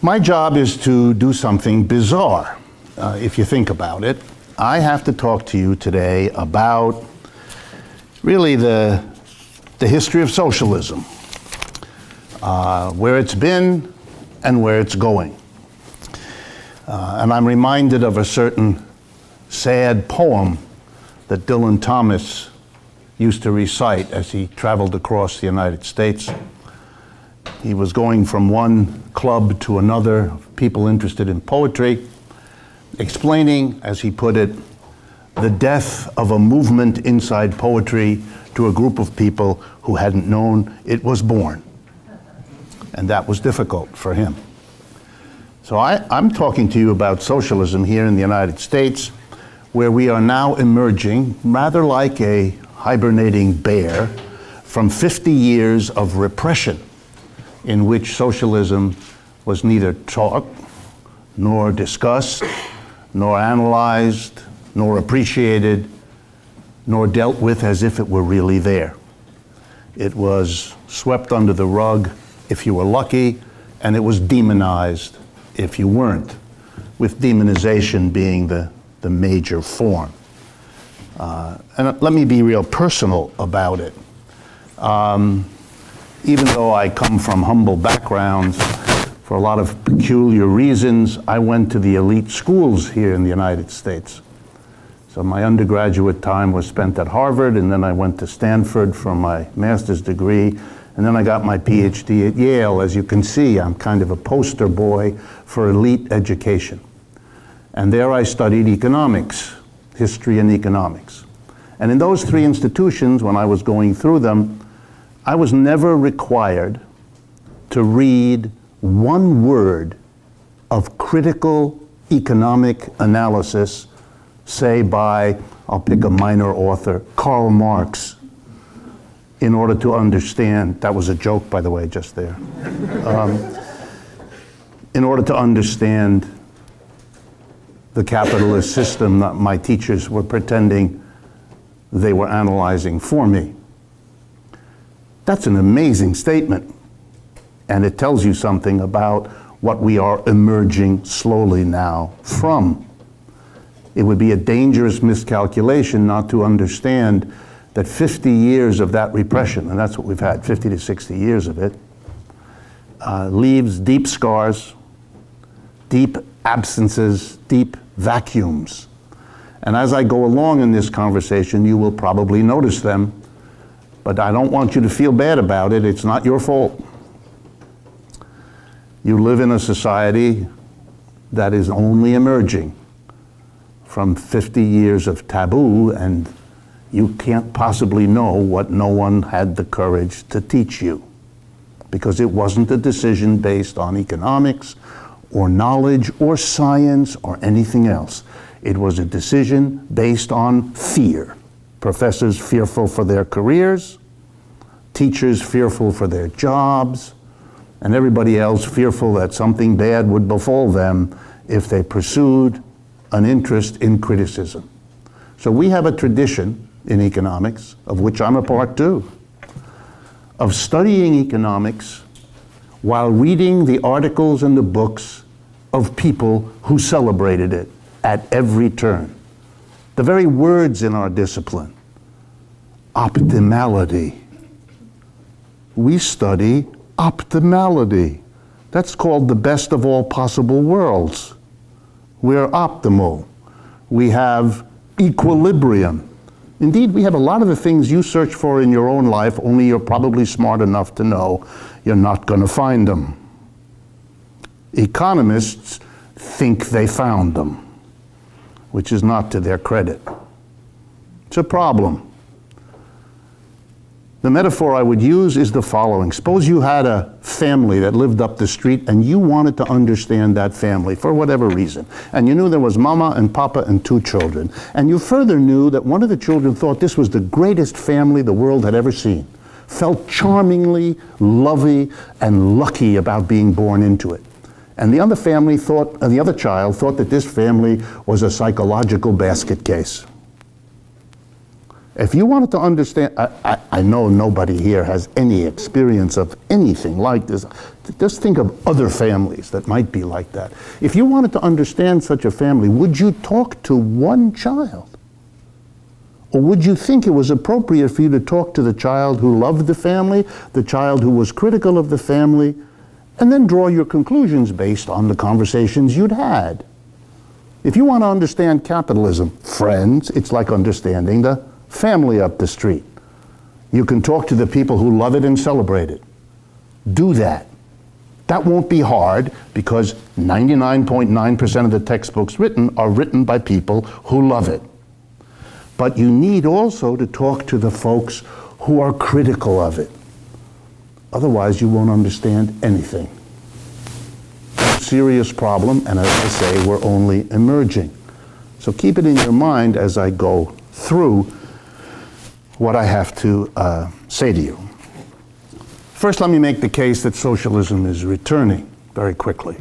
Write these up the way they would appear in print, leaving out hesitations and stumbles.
My job is to do something bizarre, if you think about it. I have to talk to you today about really the history of socialism, where it's been and where it's going. And I'm reminded of a certain sad poem that Dylan Thomas used to recite as he traveled across the United States. He was going from one club to another, people interested in poetry, explaining, as he put it, the death of a movement inside poetry to a group of people who hadn't known it was born. And that was difficult for him. So I'm talking to you about socialism here in the United States, where we are now emerging, rather like a hibernating bear, from 50 years of repression in which socialism was neither taught, nor discussed, nor analyzed, nor appreciated, nor dealt with as if it were really there. It was swept under the rug if you were lucky, and it was demonized if you weren't, with demonization being the major form. And let me be real personal about it. Even though I come from humble backgrounds, for a lot of peculiar reasons, I went to the elite schools here in the United States. So my undergraduate time was spent at Harvard, and then I went to Stanford for my master's degree, and then I got my PhD at Yale. As you can see, I'm kind of a poster boy for elite education. And there I studied economics, history and economics. And in those three institutions, when I was going through them, I was never required to read one word of critical economic analysis, say by, I'll pick a minor author, Karl Marx, in order to understand, that was a joke, by the way, just there, in order to understand the capitalist system that my teachers were pretending they were analyzing for me. That's an amazing statement, and it tells you something about what we are emerging slowly now from. It would be a dangerous miscalculation not to understand that 50 years of that repression, and that's what we've had, 50 to 60 years of it, leaves deep scars, deep absences, deep vacuums. And as I go along in this conversation, you will probably notice them, but I don't want you to feel bad about it. It's not your fault. You live in a society that is only emerging from 50 years of taboo, and you can't possibly know what no one had the courage to teach you, because it wasn't a decision based on economics or knowledge or science or anything else. It was a decision based on fear. Professors fearful for their careers, teachers fearful for their jobs, and everybody else fearful that something bad would befall them if they pursued an interest in criticism. So we have a tradition in economics, of which I'm a part too, of studying economics while reading the articles and the books of people who celebrated it at every turn. The very words in our discipline, optimality. We study optimality. That's called the best of all possible worlds. We're optimal. We have equilibrium. Indeed, we have a lot of the things you search for in your own life, only you're probably smart enough to know you're not going to find them. Economists think they found them, which is not to their credit. It's a problem. The metaphor I would use is the following. Suppose you had a family that lived up the street and you wanted to understand that family for whatever reason. And you knew there was mama and papa and two children. And you further knew that one of the children thought this was the greatest family the world had ever seen. Felt charmingly lovey and lucky about being born into it. And the other family thought, the other child thought that this family was a psychological basket case. If you wanted to understand, I know nobody here has any experience of anything like this. Just think of other families that might be like that. If you wanted to understand such a family, would you talk to one child? Or would you think it was appropriate for you to talk to the child who loved the family, the child who was critical of the family, and then draw your conclusions based on the conversations you'd had? If you want to understand capitalism, friends, it's like understanding the family up the street. You can talk to the people who love it and celebrate it. Do that. That won't be hard because 99.9% of the textbooks written are written by people who love it. But you need also to talk to the folks who are critical of it. Otherwise, you won't understand anything. Serious problem, and as I say, we're only emerging. So keep it in your mind as I go through what I have to say to you. First, let me make the case that socialism is returning very quickly.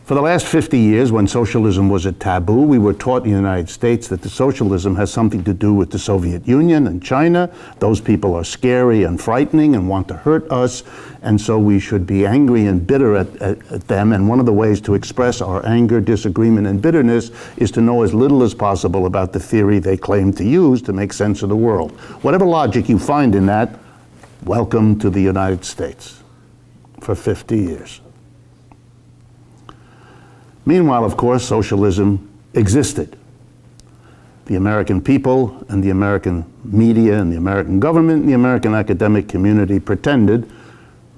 For the last 50 years, when socialism was a taboo, we were taught in the United States that the socialism has something to do with the Soviet Union and China. Those people are scary and frightening and want to hurt us, and so we should be angry and bitter at them. And one of the ways to express our anger, disagreement, and bitterness is to know as little as possible about the theory they claim to use to make sense of the world. Whatever logic you find in that, welcome to the United States for 50 years. Meanwhile, of course, socialism existed. The American people and the American media and the American government and the American academic community pretended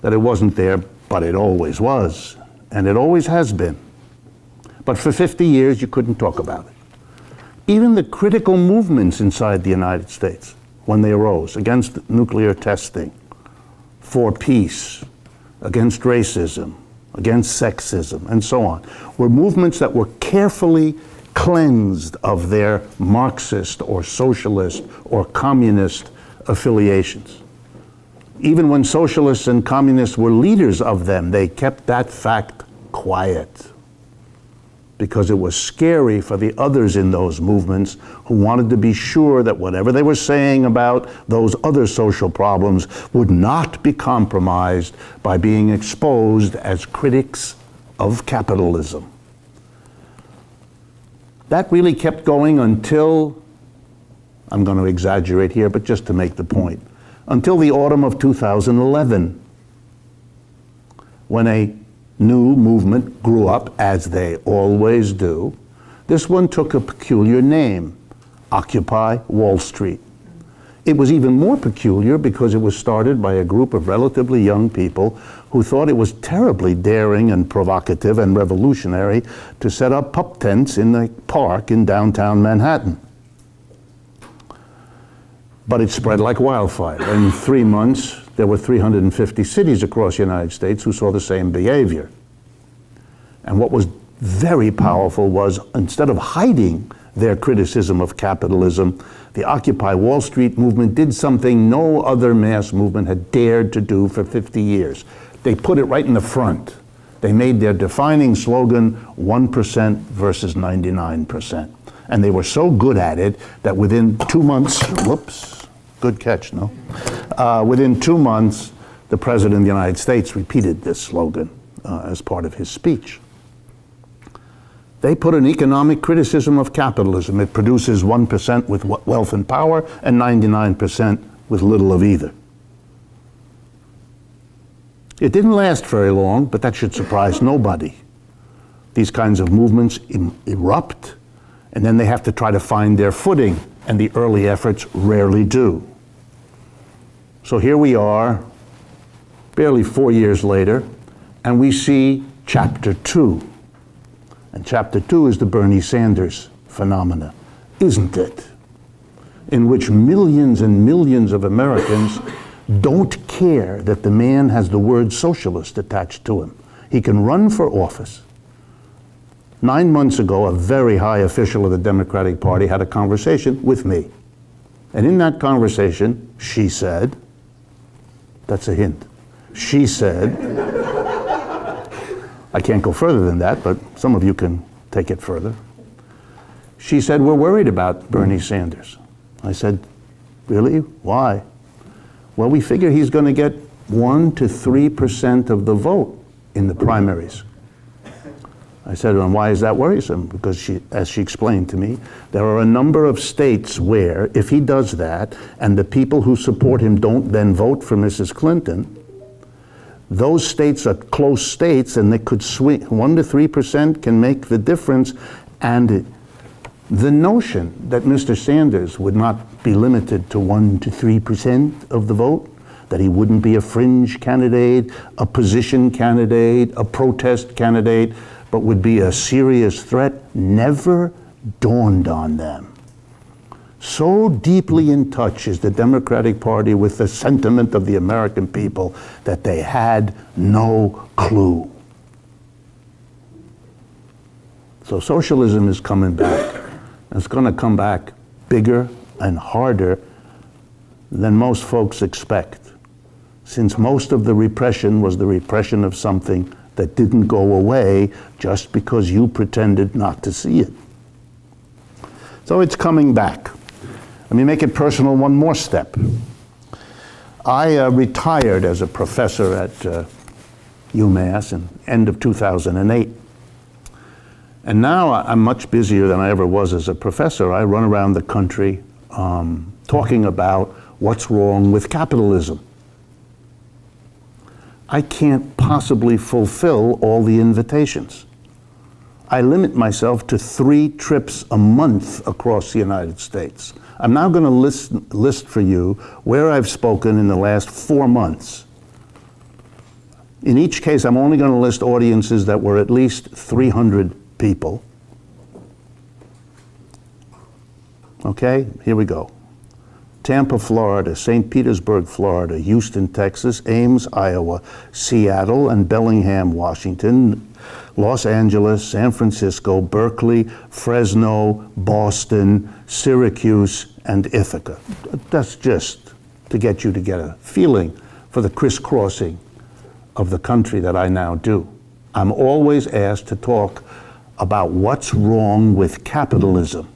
that it wasn't there, but it always was, and it always has been. But for 50 years, you couldn't talk about it. Even the critical movements inside the United States, when they arose, against nuclear testing, for peace, against racism, against sexism, and so on, were movements that were carefully cleansed of their Marxist or socialist or communist affiliations. Even when socialists and communists were leaders of them, they kept that fact quiet because it was scary for the others in those movements who wanted to be sure that whatever they were saying about those other social problems would not be compromised by being exposed as critics of capitalism. That really kept going until, I'm going to exaggerate here, but just to make the point, until the autumn of 2011, when a new movement grew up, as they always do. This one took a peculiar name, Occupy Wall Street. It was even more peculiar because it was started by a group of relatively young people who thought it was terribly daring and provocative and revolutionary to set up pup tents in the park in downtown Manhattan. But it spread like wildfire. In 3 months, there were 350 cities across the United States who saw the same behavior. And what was very powerful was, instead of hiding their criticism of capitalism, the Occupy Wall Street movement did something no other mass movement had dared to do for 50 years. They put it right in the front. They made their defining slogan 1% versus 99%. And they were so good at it that within 2 months, whoops, good catch, no? Within 2 months, the President of the United States repeated this slogan as part of his speech. They put an economic criticism of capitalism. It produces 1% with wealth and power and 99% with little of either. It didn't last very long, but that should surprise nobody. These kinds of movements erupt, and then they have to try to find their footing, and the early efforts rarely do. So here we are, barely 4 years later, and we see Chapter 2. And Chapter 2 is the Bernie Sanders phenomena, isn't it? In which millions and millions of Americans don't care that the man has the word socialist attached to him. He can run for office. 9 months ago, a very high official of the Democratic Party had a conversation with me. And in that conversation, she said, that's a hint, she said, I can't go further than that, but some of you can take it further. She said, we're worried about Bernie Sanders. I said, really? Why? Well, we figure he's going to get 1 to 3% of the vote in the primaries. I said, and why is that worrisome? Because as she explained to me, there are a number of states where if he does that and the people who support him don't then vote for Mrs. Clinton, those states are close states and they could swing. 1 to 3% can make the difference. And the notion that Mr. Sanders would not be limited to 1 to 3% of the vote, that he wouldn't be a fringe candidate, a position candidate, a protest candidate, but would be a serious threat, never dawned on them. So deeply in touch is the Democratic Party with the sentiment of the American people that they had no clue. So socialism is coming back. And it's going to come back bigger and harder than most folks expect, since most of the repression was the repression of something that didn't go away just because you pretended not to see it. So it's coming back. Let me make it personal one more step. I retired as a professor at UMass in end of 2008. And now I'm much busier than I ever was as a professor. I run around the country talking about what's wrong with capitalism. I can't possibly fulfill all the invitations. I limit myself to 3 trips a month across the United States. I'm now going to list for you where I've spoken in the last 4 months. In each case, I'm only going to list audiences that were at least 300 people. Okay, here we go. Tampa, Florida, St. Petersburg, Florida, Houston, Texas, Ames, Iowa, Seattle and Bellingham, Washington, Los Angeles, San Francisco, Berkeley, Fresno, Boston, Syracuse, and Ithaca. That's just to get you to get a feeling for the crisscrossing of the country that I now do. I'm always asked to talk about what's wrong with capitalism.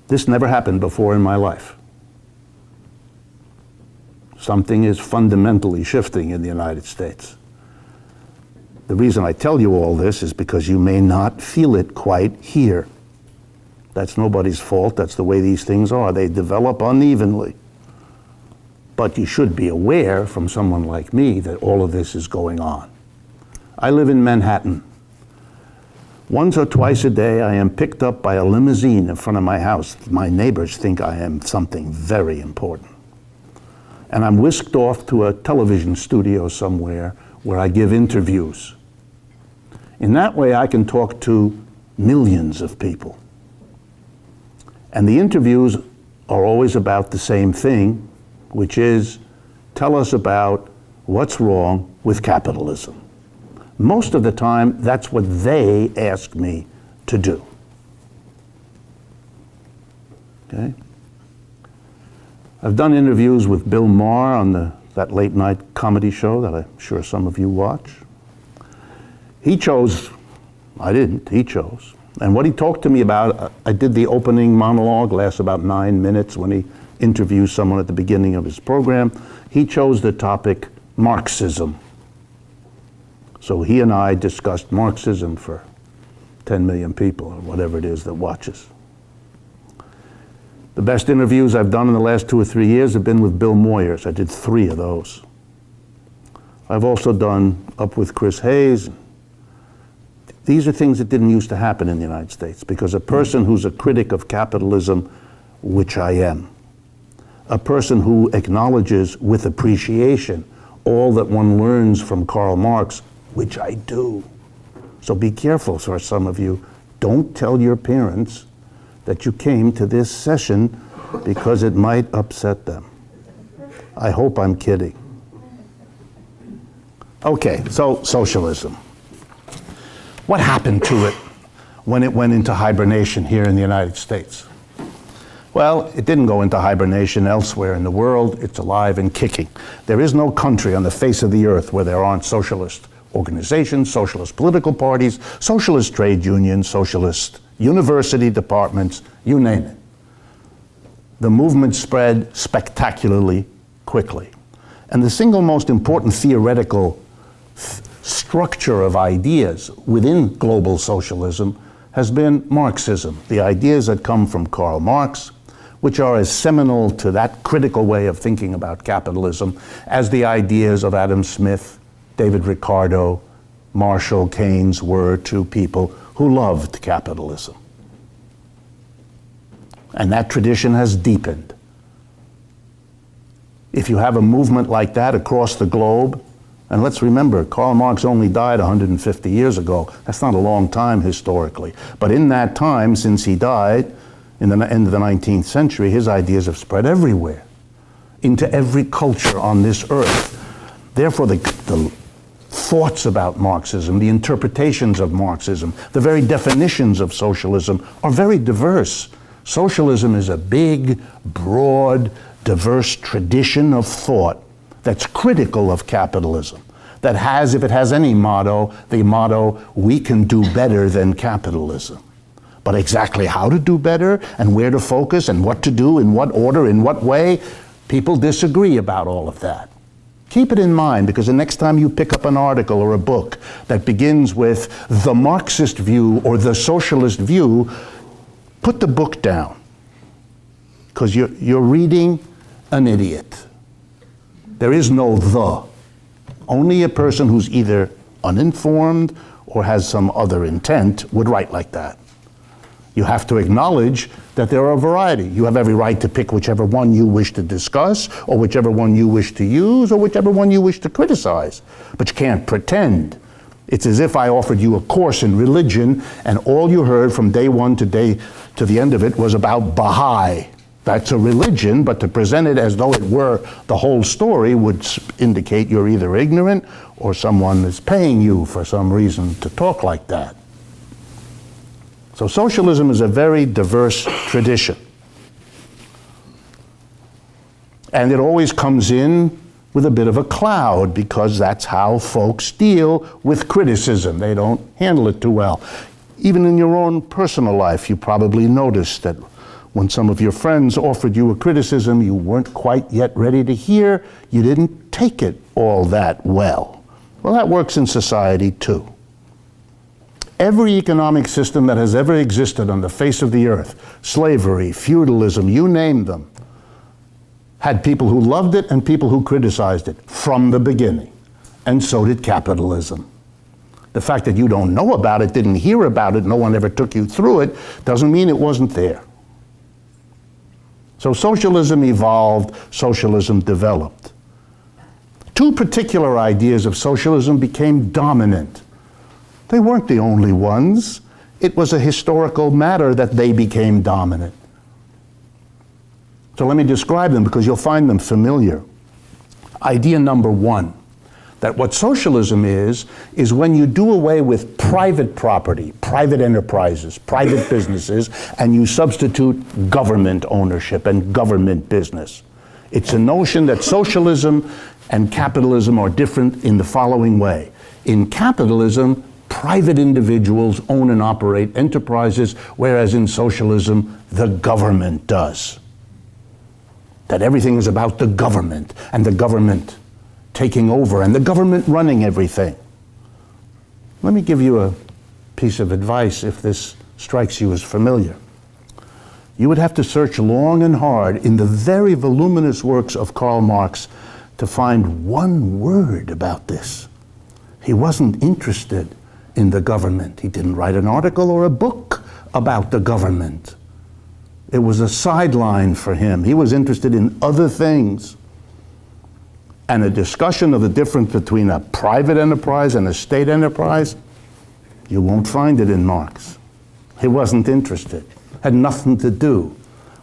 This never happened before in my life. Something is fundamentally shifting in the United States. The reason I tell you all this is because you may not feel it quite here. That's nobody's fault. That's the way these things are. They develop unevenly. But you should be aware from someone like me that all of this is going on. I live in Manhattan. Once or twice a day, I am picked up by a limousine in front of my house. My neighbors think I am something very important. And I'm whisked off to a television studio somewhere where I give interviews. In that way, I can talk to millions of people. And the interviews are always about the same thing, which is, tell us about what's wrong with capitalism. Most of the time, that's what they ask me to do. Okay? I've done interviews with Bill Maher on that late night comedy show that I'm sure some of you watch. He chose, I didn't, he chose. And what he talked to me about, I did the opening monologue, lasts about 9 minutes when he interviews someone at the beginning of his program. He chose the topic Marxism. So he and I discussed Marxism for 10 million people or whatever it is that watches. The best interviews I've done in the last 2 or 3 years have been with Bill Moyers. I did 3 of those. I've also done Up with Chris Hayes. These are things that didn't used to happen in the United States because a person who's a critic of capitalism, which I am, a person who acknowledges with appreciation all that one learns from Karl Marx, which I do. So be careful, for some of you. Don't tell your parents that you came to this session because it might upset them. I hope I'm kidding. Okay, so socialism. What happened to it when it went into hibernation here in the United States? Well, it didn't go into hibernation elsewhere in the world. It's alive and kicking. There is no country on the face of the earth where there aren't socialist organizations, socialist political parties, socialist trade unions, socialist university departments, you name it. The movement spread spectacularly quickly. And the single most important theoretical structure of ideas within global socialism has been Marxism, the ideas that come from Karl Marx, which are as seminal to that critical way of thinking about capitalism as the ideas of Adam Smith, David Ricardo, Marshall, Keynes were to people who loved capitalism. And that tradition has deepened. If you have a movement like that across the globe, and let's remember, Karl Marx only died 150 years ago. That's not a long time historically. But in that time, since he died, in the end of the 19th century, his ideas have spread everywhere, into every culture on this earth. Therefore, the thoughts about Marxism, the interpretations of Marxism, the very definitions of socialism are very diverse. Socialism is a big, broad, diverse tradition of thought that's critical of capitalism, that has, if it has any motto, the motto, we can do better than capitalism. But exactly how to do better and where to focus and what to do, in what order, in what way, people disagree about all of that. Keep it in mind, because the next time you pick up an article or a book that begins with the Marxist view or the socialist view, put the book down, because you're reading an idiot. There is no the. Only a person who's either uninformed or has some other intent would write like that. You have to acknowledge that there are a variety. You have every right to pick whichever one you wish to discuss, or whichever one you wish to use, or whichever one you wish to criticize. But you can't pretend. It's as if I offered you a course in religion and all you heard from day one to the end of it was about Baha'i. That's a religion, but to present it as though it were the whole story would indicate you're either ignorant or someone is paying you for some reason to talk like that. So socialism is a very diverse tradition. And it always comes in with a bit of a cloud, because that's how folks deal with criticism. They don't handle it too well. Even in your own personal life, you probably noticed that when some of your friends offered you a criticism you weren't quite yet ready to hear, you didn't take it all that well. Well, that works in society too. Every economic system that has ever existed on the face of the earth, slavery, feudalism, you name them, had people who loved it and people who criticized it from the beginning. And so did capitalism. The fact that you don't know about it, didn't hear about it, no one ever took you through it, doesn't mean it wasn't there. So socialism evolved, socialism developed. Two particular ideas of socialism became dominant. They weren't the only ones. It was a historical matter that they became dominant. So let me describe them, because you'll find them familiar. Idea number one, that what socialism is when you do away with private property, private enterprises, private businesses, and you substitute government ownership and government business. It's a notion that socialism and capitalism are different in the following way. In capitalism, private individuals own and operate enterprises, whereas in socialism, the government does. That everything is about the government, and the government taking over, and the government running everything. Let me give you a piece of advice if this strikes you as familiar. You would have to search long and hard in the very voluminous works of Karl Marx to find one word about this. He wasn't interested in the government. He didn't write an article or a book about the government. It was a sideline for him. He was interested in other things. And a discussion of the difference between a private enterprise and a state enterprise, you won't find it in Marx. He wasn't interested. Had nothing to do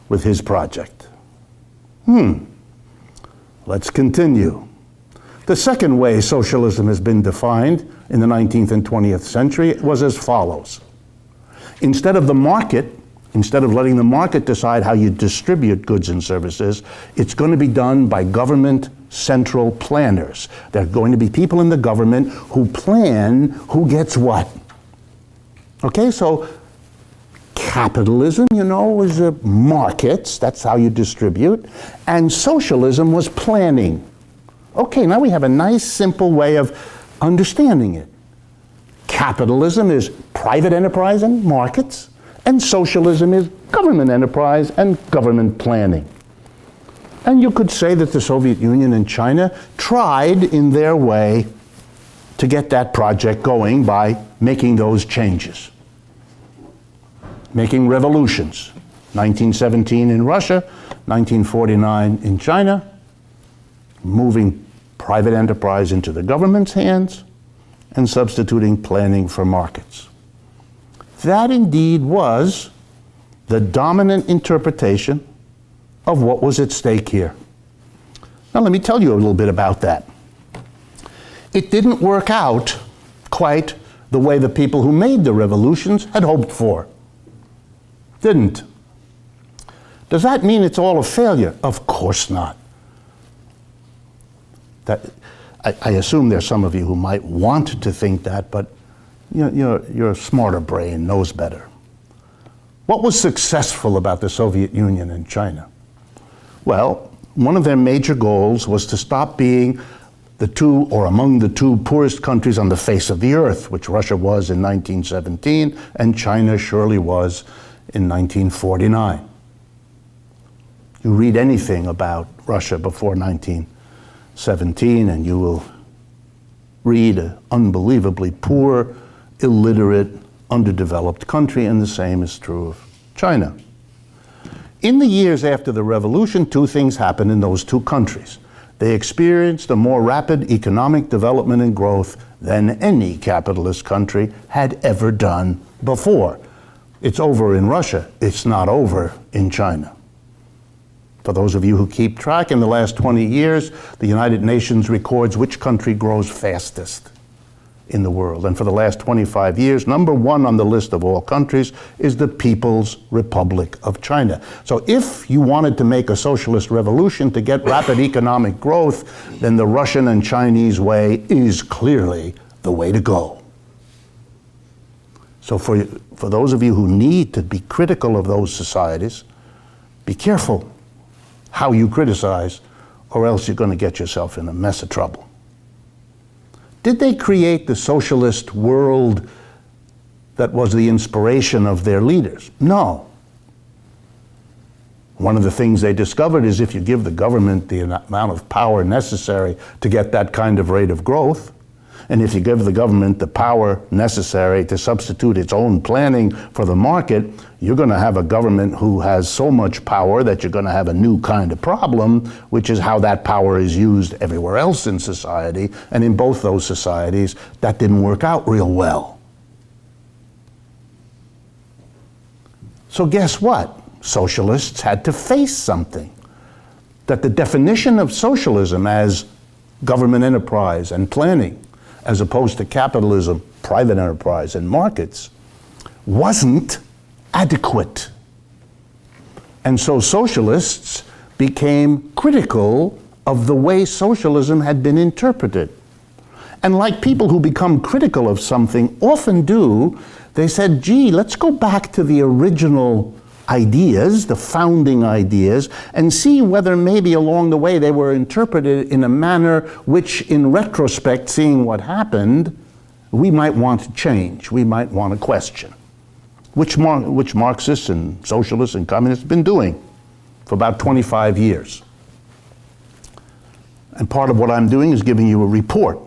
with his project. Let's continue. The second way socialism has been defined in the 19th and 20th century was as follows. Instead of letting the market decide how you distribute goods and services, it's going to be done by government central planners. There are going to be people in the government who plan who gets what. Okay, so capitalism, you know, was markets, that's how you distribute, and socialism was planning. Okay, now we have a nice simple way of understanding it. Capitalism is private enterprise and markets, and socialism is government enterprise and government planning. And you could say that the Soviet Union and China tried in their way to get that project going by making those changes. Making revolutions. 1917 in Russia, 1949 in China, moving private enterprise into the government's hands, and substituting planning for markets. That indeed was the dominant interpretation of what was at stake here. Now let me tell you a little bit about that. It didn't work out quite the way the people who made the revolutions had hoped for. Didn't. Does that mean it's all a failure? Of course not. I assume there's some of you who might want to think that, but your smarter brain knows better. What was successful about the Soviet Union and China? Well, one of their major goals was to stop being the two, or among the two poorest countries on the face of the earth, which Russia was in 1917 and China surely was in 1949. You read anything about Russia before 1917 and you will read an unbelievably poor, illiterate, underdeveloped country, and the same is true of China. In the years after the revolution, two things happened in those two countries. They experienced a more rapid economic development and growth than any capitalist country had ever done before. It's over in Russia, it's not over in China. For those of you who keep track, in the last 20 years, the United Nations records which country grows fastest in the world. And for the last 25 years, number one on the list of all countries is the People's Republic of China. So if you wanted to make a socialist revolution to get rapid economic growth, then the Russian and Chinese way is clearly the way to go. So for those of you who need to be critical of those societies, be careful how you criticize, or else you're going to get yourself in a mess of trouble. Did they create the socialist world that was the inspiration of their leaders? No. One of the things they discovered is if you give the government the amount of power necessary to get that kind of rate of growth, and if you give the government the power necessary to substitute its own planning for the market, you're going to have a government who has so much power that you're going to have a new kind of problem, which is how that power is used everywhere else in society. And in both those societies, that didn't work out real well. So guess what? Socialists had to face something. That the definition of socialism as government enterprise and planning, as opposed to capitalism, private enterprise, and markets, wasn't adequate. And so socialists became critical of the way socialism had been interpreted. And like people who become critical of something often do, they said, gee, let's go back to the original ideas, the founding ideas, and see whether maybe along the way they were interpreted in a manner which, in retrospect, seeing what happened, we might want to change, we might want to question. Which Marxists and socialists and communists have been doing for about 25 years. And part of what I'm doing is giving you a report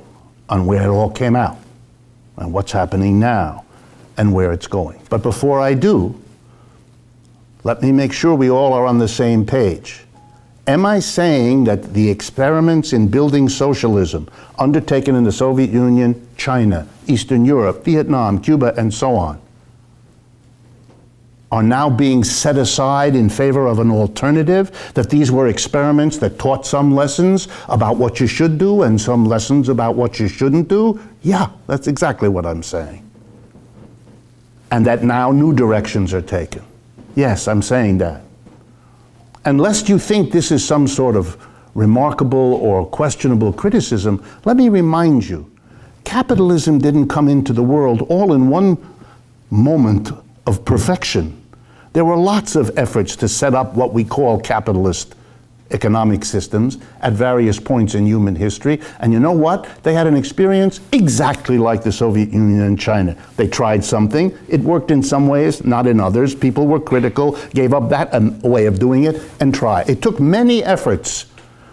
on where it all came out, and what's happening now, and where it's going. But before I do, let me make sure we all are on the same page. Am I saying that the experiments in building socialism undertaken in the Soviet Union, China, Eastern Europe, Vietnam, Cuba, and so on, are now being set aside in favor of an alternative, that these were experiments that taught some lessons about what you should do and some lessons about what you shouldn't do? Yeah, that's exactly what I'm saying. And that now new directions are taken. Yes, I'm saying that. And lest you think this is some sort of remarkable or questionable criticism, let me remind you, capitalism didn't come into the world all in one moment of perfection. There were lots of efforts to set up what we call capitalist economic systems at various points in human history. And you know what? They had an experience exactly like the Soviet Union and China. They tried something. It worked in some ways, not in others. People were critical, gave up that way of doing it, and tried. It took many efforts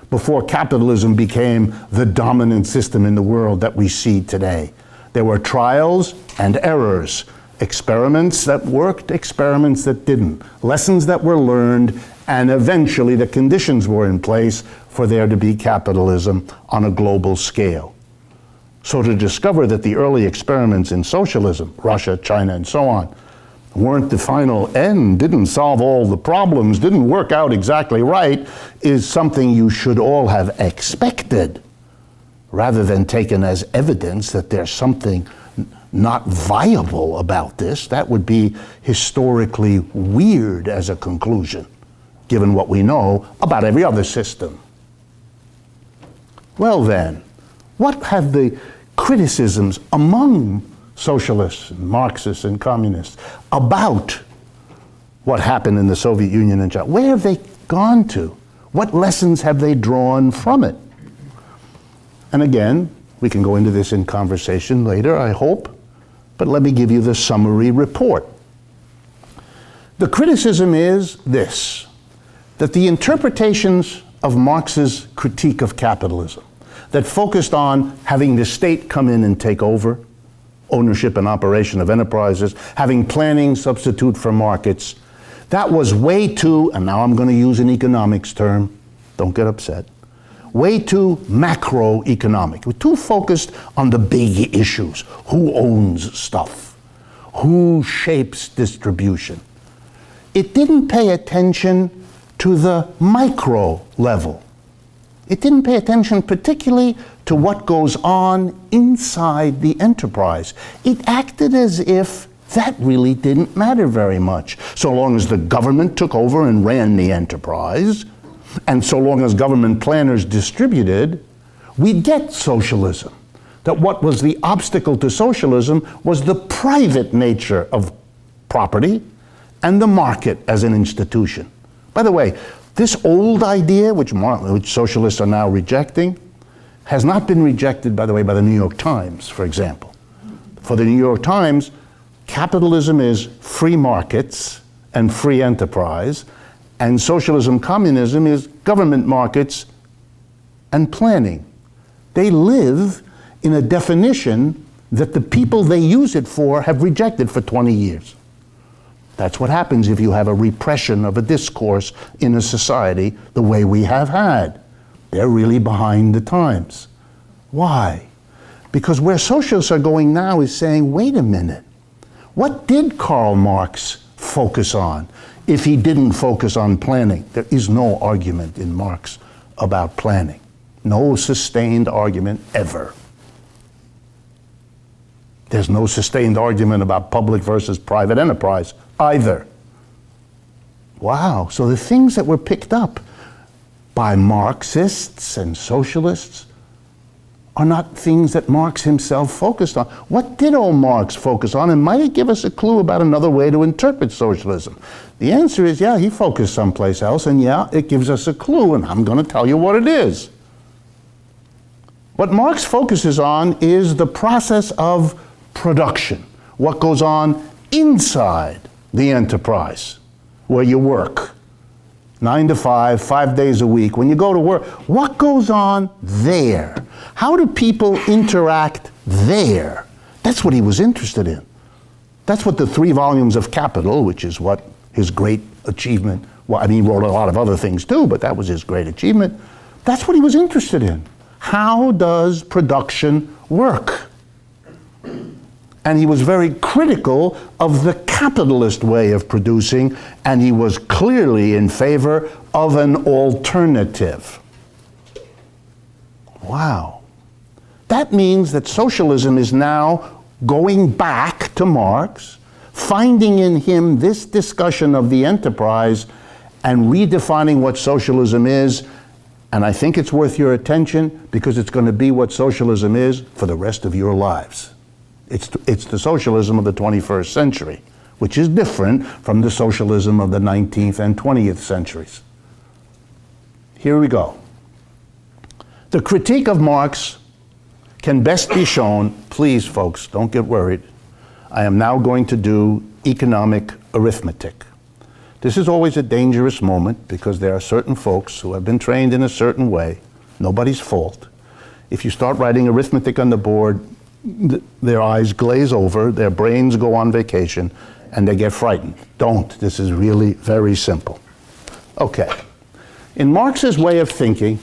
before capitalism became the dominant system in the world that we see today. There were trials and errors, experiments that worked, experiments that didn't, lessons that were learned, and eventually the conditions were in place for there to be capitalism on a global scale. So to discover that the early experiments in socialism, Russia, China, and so on, weren't the final end, didn't solve all the problems, didn't work out exactly right, is something you should all have expected, rather than taken as evidence that there's something not viable about this. That would be historically weird as a conclusion, given what we know about every other system. Well then, what have the criticisms among socialists, and Marxists, and communists about what happened in the Soviet Union and China? Where have they gone to? What lessons have they drawn from it? And again, we can go into this in conversation later, I hope, but let me give you the summary report. The criticism is this, that the interpretations of Marx's critique of capitalism that focused on having the state come in and take over ownership and operation of enterprises, having planning substitute for markets, that was way too, and now I'm going to use an economics term, don't get upset, way too macroeconomic. We're too focused on the big issues. Who owns stuff? Who shapes distribution? It didn't pay attention to the micro level. It didn't pay attention particularly to what goes on inside the enterprise. It acted as if that really didn't matter very much. So long as the government took over and ran the enterprise, and so long as government planners distributed, we'd get socialism. That what was the obstacle to socialism was the private nature of property and the market as an institution. By the way, this old idea, which socialists are now rejecting, has not been rejected, by the way, by the New York Times, for example. For the New York Times, capitalism is free markets and free enterprise, and socialism, communism is government markets and planning. They live in a definition that the people they use it for have rejected for 20 years. That's what happens if you have a repression of a discourse in a society the way we have had. They're really behind the times. Why? Because where socialists are going now is saying, wait a minute, what did Karl Marx focus on if he didn't focus on planning? There is no argument in Marx about planning. No sustained argument ever. There's no sustained argument about public versus private enterprise either. Wow, so the things that were picked up by Marxists and socialists are not things that Marx himself focused on. What did old Marx focus on, and might it give us a clue about another way to interpret socialism? The answer is, yeah, he focused someplace else, and yeah, it gives us a clue, and I'm going to tell you what it is. What Marx focuses on is the process of production, what goes on inside the enterprise, where you work. 9 to 5, 5 days a week. When you go to work, what goes on there? How do people interact there? That's what he was interested in. That's what the 3 volumes of Capital, which is what his great achievement, well, I mean, he wrote a lot of other things too, but that was his great achievement. That's what he was interested in. How does production work? And he was very critical of the capitalist way of producing, and he was clearly in favor of an alternative. Wow. That means that socialism is now going back to Marx, finding in him this discussion of the enterprise, and redefining what socialism is, And I think it's worth your attention because it's going to be what socialism is for the rest of your lives. It's the socialism of the 21st century, which is different from the socialism of the 19th and 20th centuries. Here we go. The critique of Marx can best be shown, please folks, don't get worried. I am now going to do economic arithmetic. This is always a dangerous moment because there are certain folks who have been trained in a certain way, nobody's fault. If you start writing arithmetic on the board, their eyes glaze over, their brains go on vacation, and they get frightened. Don't. This is really very simple. Okay. In Marx's way of thinking,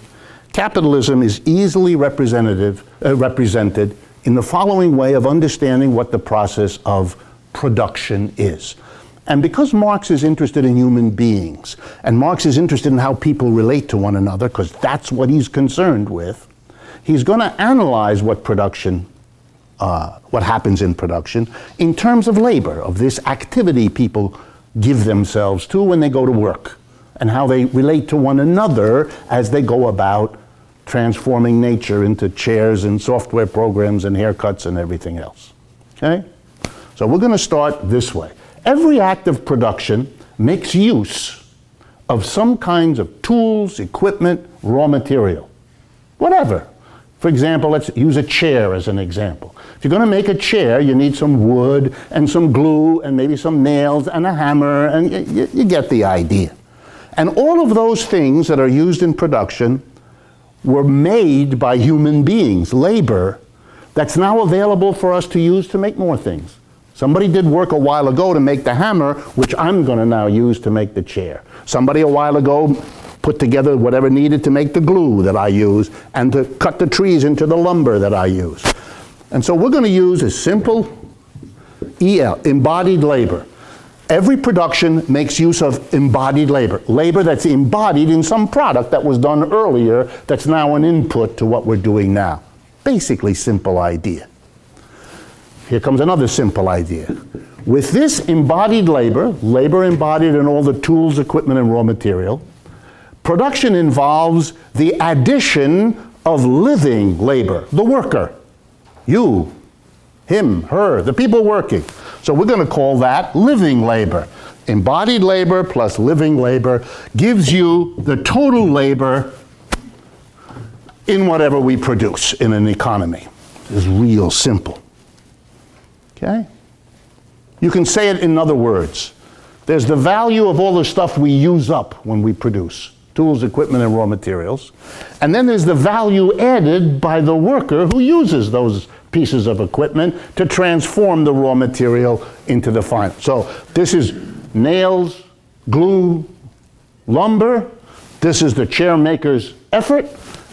capitalism is easily represented in the following way of understanding what the process of production is. And because Marx is interested in human beings, and Marx is interested in how people relate to one another, because that's what he's concerned with, he's going to analyze what happens in production in terms of labor, of this activity people give themselves to when they go to work, and how they relate to one another as they go about transforming nature into chairs and software programs and haircuts and everything else. Okay? So we're going to start this way. Every act of production makes use of some kinds of tools, equipment, raw material, whatever. For example, let's use a chair as an example. If you're going to make a chair, you need some wood and some glue and maybe some nails and a hammer, and you get the idea. And all of those things that are used in production were made by human beings, labor, that's now available for us to use to make more things. Somebody did work a while ago to make the hammer, which I'm going to now use to make the chair. Somebody a while ago put together whatever needed to make the glue that I use and to cut the trees into the lumber that I use. And so we're going to use a simple EL, embodied labor. Every production makes use of embodied labor. Labor that's embodied in some product that was done earlier that's now an input to what we're doing now. Basically simple idea. Here comes another simple idea. With this embodied labor, labor embodied in all the tools, equipment, and raw material, production involves the addition of living labor, the worker. You, him, her, the people working. So we're going to call that living labor. Embodied labor plus living labor gives you the total labor in whatever we produce in an economy. It's real simple. Okay? You can say it in other words. There's the value of all the stuff we use up when we produce, tools, equipment, and raw materials. And then there's the value added by the worker who uses those pieces of equipment to transform the raw material into the final. So this is nails, glue, lumber. This is the chair maker's effort,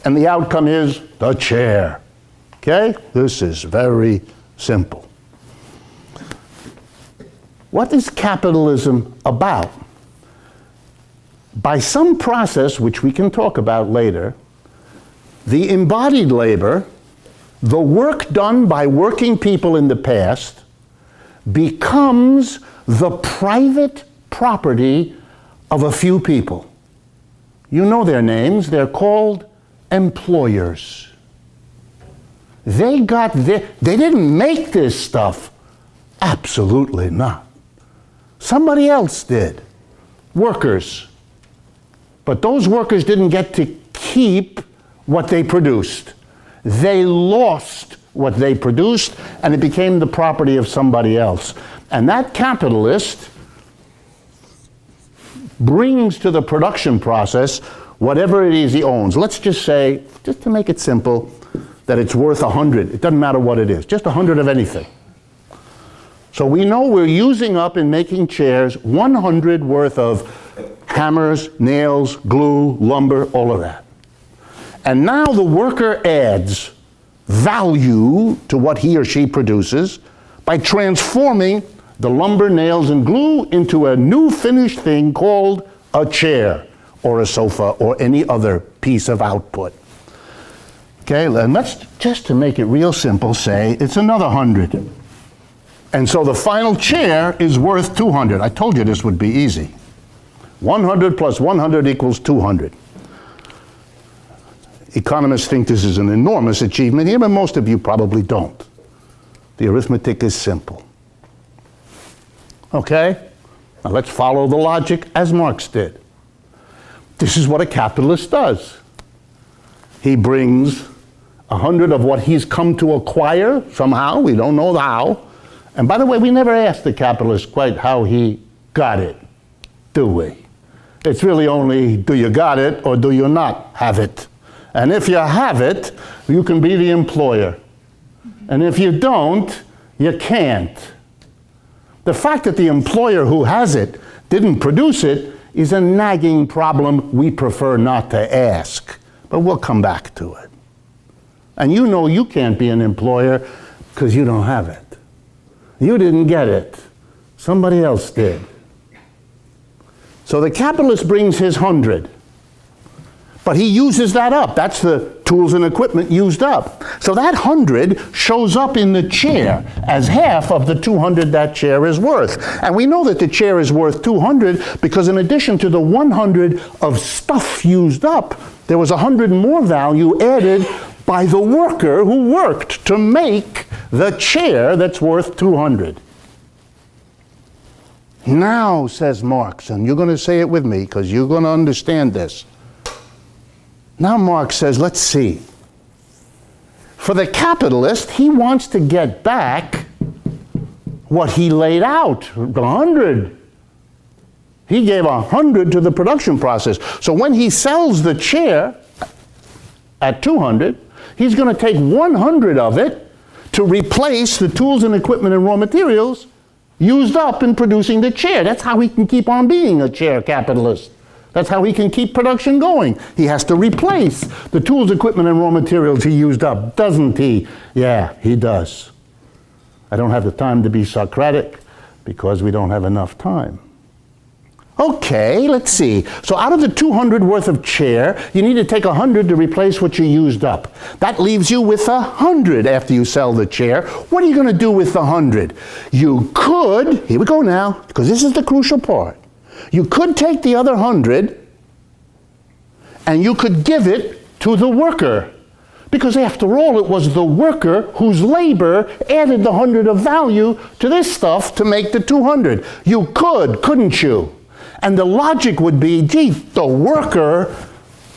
and the outcome is the chair. Okay? This is very simple. What is capitalism about? By some process, which we can talk about later, the embodied labor, the work done by working people in the past, becomes the private property of a few people. You know their names. They're called employers. They didn't make this stuff. Absolutely not. Somebody else did. Workers. But those workers didn't get to keep what they produced. They lost what they produced, and it became the property of somebody else. And that capitalist brings to the production process whatever it is he owns. Let's just say, just to make it simple, that it's worth 100. It doesn't matter what it is, just 100 of anything. So we know we're using up in making chairs 100 worth of hammers, nails, glue, lumber, all of that. And now the worker adds value to what he or she produces by transforming the lumber, nails, and glue into a new finished thing called a chair or a sofa or any other piece of output. Okay, and let's, just to make it real simple, say it's another 100. And so the final chair is worth 200. I told you this would be easy. 100 plus 100 equals 200. Economists think this is an enormous achievement here, but most of you probably don't. The arithmetic is simple. Okay? Now let's follow the logic as Marx did. This is what a capitalist does. He brings 100 of what he's come to acquire somehow, we don't know how. And by the way, we never asked the capitalist quite how he got it, do we? It's really only, do you got it or do you not have it? And if you have it, you can be the employer. And if you don't, you can't. The fact that the employer who has it didn't produce it is a nagging problem we prefer not to ask. But we'll come back to it. And you know you can't be an employer because you don't have it. You didn't get it. Somebody else did. So the capitalist brings his 100. But he uses that up. That's the tools and equipment used up. So that 100 shows up in the chair as half of the 200 that chair is worth. And we know that the chair is worth 200 because in addition to the 100 of stuff used up, there was 100 more value added by the worker who worked to make the chair that's worth 200. Now, says Marx, and you're going to say it with me because you're going to understand this. Now Marx says, let's see. For the capitalist, he wants to get back what he laid out, the 100. He gave 100 to the production process. So when he sells the chair at 200, he's going to take 100 of it to replace the tools and equipment and raw materials used up in producing the chair. That's how he can keep on being a chair capitalist. That's how he can keep production going. He has to replace the tools, equipment, and raw materials he used up, doesn't he? Yeah, he does. I don't have the time to be Socratic because we don't have enough time. Okay, let's see. So out of the 200 worth of chair, you need to take 100 to replace what you used up. That leaves you with 100 after you sell the chair. What are you going to do with the 100? You could, here we go now, because this is the crucial part. You could take the other 100 and you could give it to the worker. Because after all, it was the worker whose labor added the 100 of value to this stuff to make the 200. You could, couldn't you? And the logic would be, gee, the worker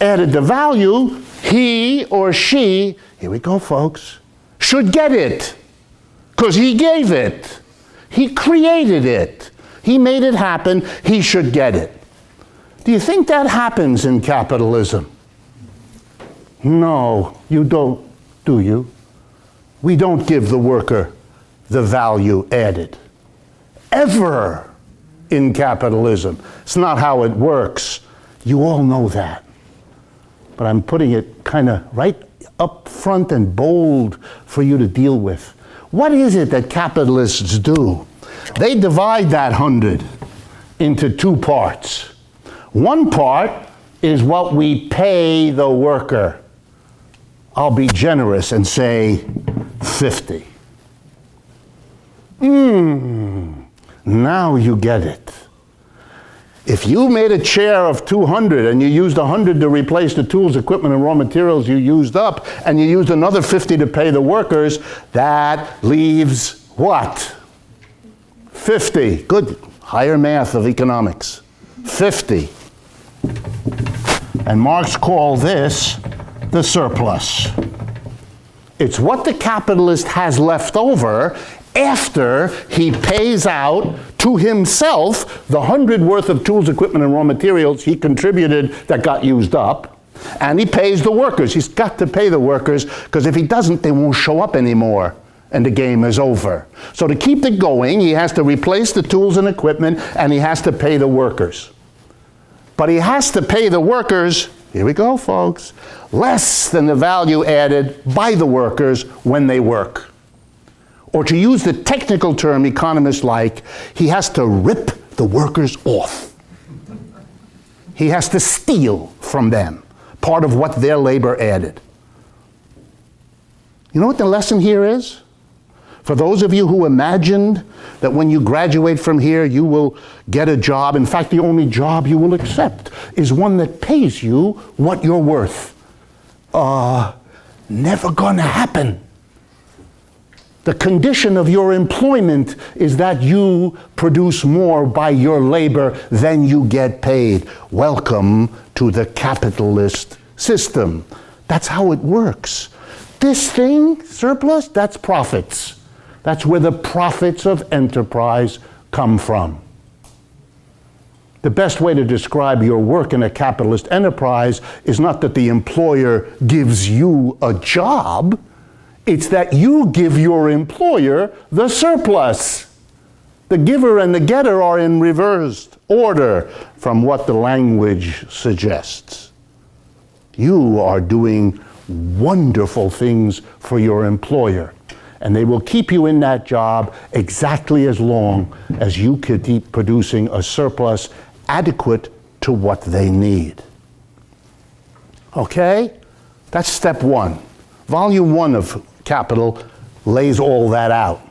added the value, he or she, here we go folks, should get it. Because he gave it. He created it. He made it happen, he should get it. Do you think that happens in capitalism? No, you don't, do you? We don't give the worker the value added. Ever in capitalism. It's not how it works. You all know that. But I'm putting it kind of right up front and bold for you to deal with. What is it that capitalists do? They divide that 100 into two parts. One part is what we pay the worker. I'll be generous and say 50. Now you get it. If you made a chair of 200 and you used 100 to replace the tools, equipment, and raw materials you used up, and you used another 50 to pay the workers, that leaves what? 50. Good. Higher math of economics. 50. And Marx called this the surplus. It's what the capitalist has left over after he pays out to himself the 100 worth of tools, equipment, and raw materials he contributed that got used up, and he pays the workers. He's got to pay the workers, because if he doesn't, they won't show up anymore, and the game is over. So to keep it going, he has to replace the tools and equipment, and he has to pay the workers. But he has to pay the workers, here we go, folks, less than the value added by the workers when they work. Or to use the technical term economists like, he has to rip the workers off. He has to steal from them part of what their labor added. You know what the lesson here is? For those of you who imagined that when you graduate from here you will get a job, in fact the only job you will accept is one that pays you what you're worth. never gonna happen. The condition of your employment is that you produce more by your labor than you get paid. Welcome to the capitalist system. That's how it works. This thing, surplus, that's profits. That's where the profits of enterprise come from. The best way to describe your work in a capitalist enterprise is not that the employer gives you a job, it's that you give your employer the surplus. The giver and the getter are in reversed order from what the language suggests. You are doing wonderful things for your employer, and they will keep you in that job exactly as long as you can keep producing a surplus adequate to what they need. Okay? That's step one. Volume 1 of Capital lays all that out.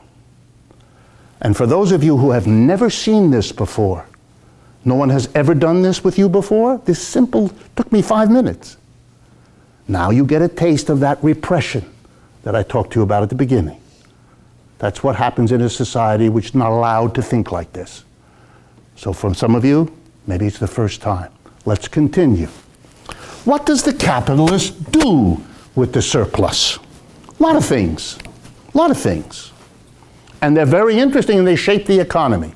And for those of you who have never seen this before, no one has ever done this with you before, this simple took me 5 minutes. Now you get a taste of that repression that I talked to you about at the beginning. That's what happens in a society which is not allowed to think like this. So for some of you, maybe it's the first time. Let's continue. What does the capitalist do with the surplus? A lot of things. And they're very interesting and they shape the economy.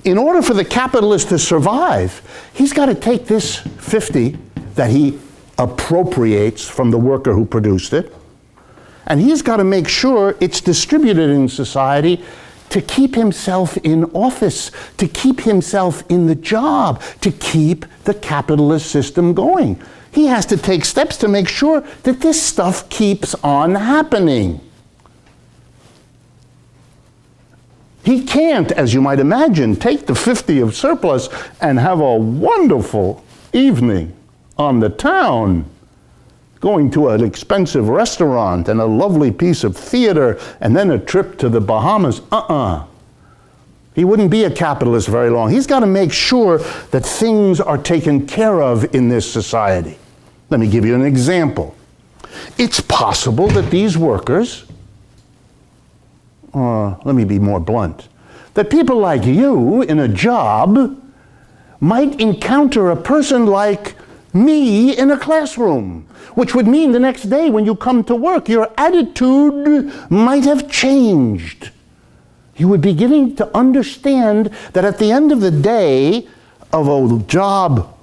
In order for the capitalist to survive, he's got to take this 50 that he appropriates from the worker who produced it, and he's got to make sure it's distributed in society to keep himself in office, to keep himself in the job, to keep the capitalist system going. He has to take steps to make sure that this stuff keeps on happening. He can't, as you might imagine, take the 50 of surplus and have a wonderful evening on the town, going to an expensive restaurant and a lovely piece of theater and then a trip to the Bahamas. He wouldn't be a capitalist very long. He's got to make sure that things are taken care of in this society. Let me give you an example. It's possible that these workers, let me be more blunt, that people like you in a job might encounter a person like me in a classroom, which would mean the next day when you come to work, your attitude might have changed. You would be beginning to understand that at the end of the day of a job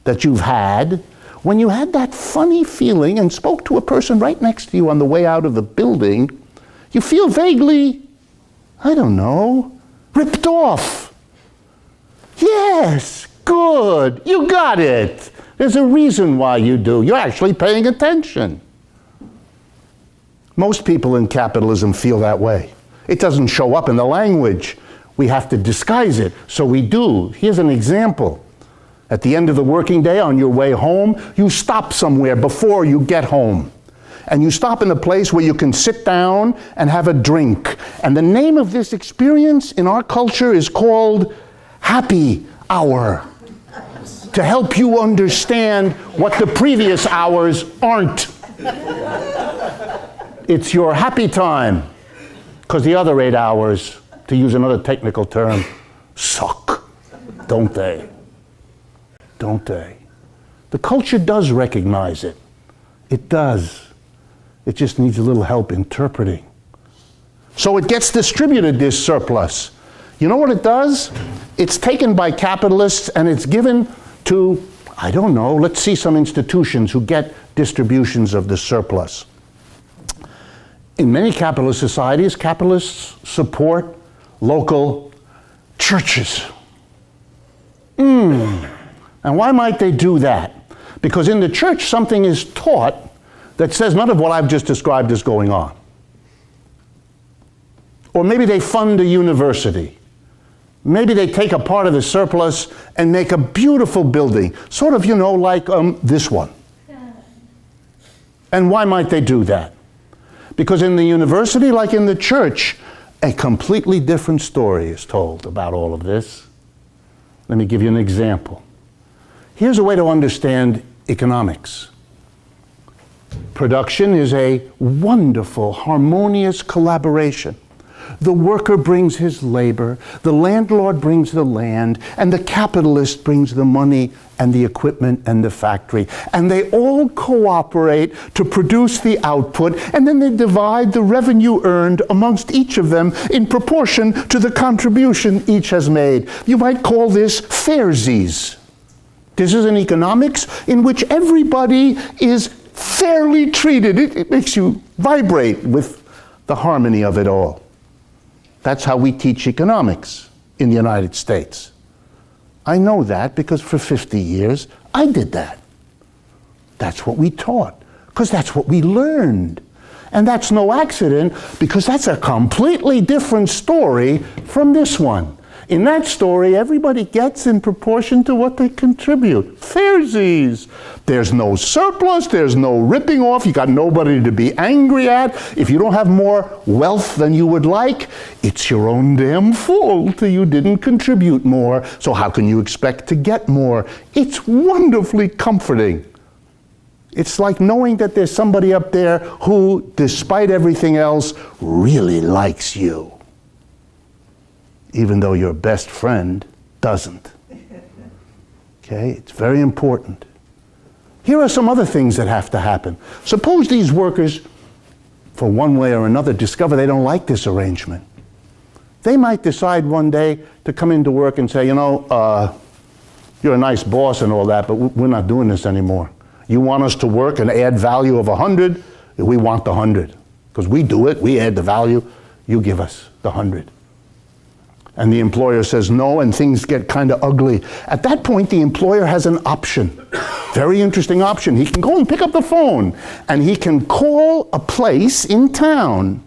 that you've had, when you had that funny feeling and spoke to a person right next to you on the way out of the building, you feel vaguely, I don't know, ripped off. Yes, good, you got it. There's a reason why you do. You're actually paying attention. Most people in capitalism feel that way. It doesn't show up in the language. We have to disguise it, so we do. Here's an example. At the end of the working day, on your way home, you stop somewhere before you get home. And you stop in a place where you can sit down and have a drink. And the name of this experience in our culture is called happy hour, to help you understand what the previous hours aren't. It's your happy time, because the other 8 hours, to use another technical term, suck, don't they? Don't they? The culture does recognize it. It does. It just needs a little help interpreting. So it gets distributed, this surplus. You know what it does? It's taken by capitalists and it's given to, I don't know, let's see some institutions who get distributions of the surplus. In many capitalist societies, capitalists support local churches. And why might they do that? Because in the church something is taught that says none of what I've just described is going on. Or maybe they fund a university. Maybe they take a part of the surplus and make a beautiful building, sort of, you know, like this one. And why might they do that? Because in the university, like in the church, a completely different story is told about all of this. Let me give you an example. Here's a way to understand economics. Production is a wonderful, harmonious collaboration. The worker brings his labor, the landlord brings the land, and the capitalist brings the money and the equipment and the factory. And they all cooperate to produce the output, and then they divide the revenue earned amongst each of them in proportion to the contribution each has made. You might call this fairsies. This is an economics in which everybody is fairly treated. It makes you vibrate with the harmony of it all. That's how we teach economics in the United States. I know that because for 50 years I did that. That's what we taught, because that's what we learned. And that's no accident, because that's a completely different story from this one. In that story, everybody gets in proportion to what they contribute. Fairsies. There's no surplus, there's no ripping off, you got nobody to be angry at. If you don't have more wealth than you would like, it's your own damn fault you didn't contribute more, so how can you expect to get more? It's wonderfully comforting. It's like knowing that there's somebody up there who, despite everything else, really likes you, even though your best friend doesn't. Okay, it's very important. Here are some other things that have to happen. Suppose these workers, for one way or another, discover they don't like this arrangement. They might decide one day to come into work and say, you know, you're a nice boss and all that, but we're not doing this anymore. You want us to work and add value of 100, we want the 100. Because we do it, we add the value, you give us the 100. And the employer says no, and things get kind of ugly. At that point, the employer has an option. Very interesting option. He can go and pick up the phone, and he can call a place in town,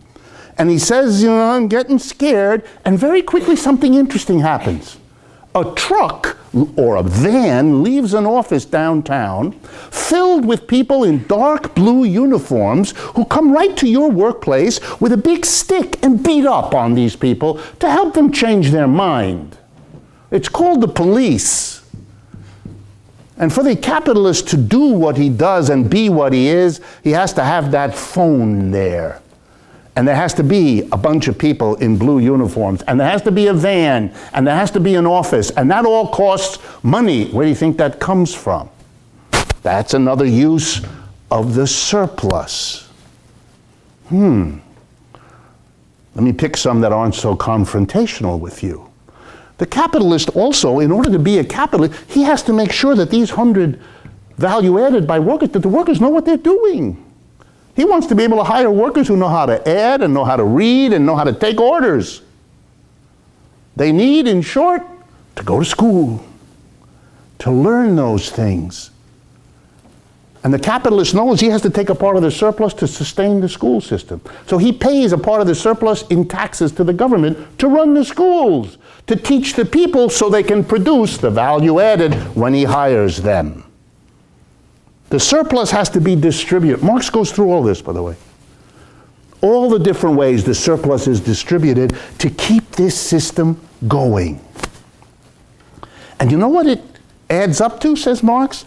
and he says, you know, I'm getting scared, and very quickly something interesting happens. A truck or a van leaves an office downtown filled with people in dark blue uniforms who come right to your workplace with a big stick and beat up on these people to help them change their mind. It's called the police. And for the capitalist to do what he does and be what he is, he has to have that phone there. And there has to be a bunch of people in blue uniforms, and there has to be a van, and there has to be an office, and that all costs money. Where do you think that comes from? That's another use of the surplus. Let me pick some that aren't so confrontational with you. The capitalist also, in order to be a capitalist, he has to make sure that these 100 value added by workers, that the workers know what they're doing. He wants to be able to hire workers who know how to add and know how to read and know how to take orders. They need, in short, to go to school, to learn those things. And the capitalist knows he has to take a part of the surplus to sustain the school system. So he pays a part of the surplus in taxes to the government to run the schools, to teach the people so they can produce the value added when he hires them. The surplus has to be distributed. Marx goes through all this, by the way. All the different ways the surplus is distributed to keep this system going. And you know what it adds up to, says Marx?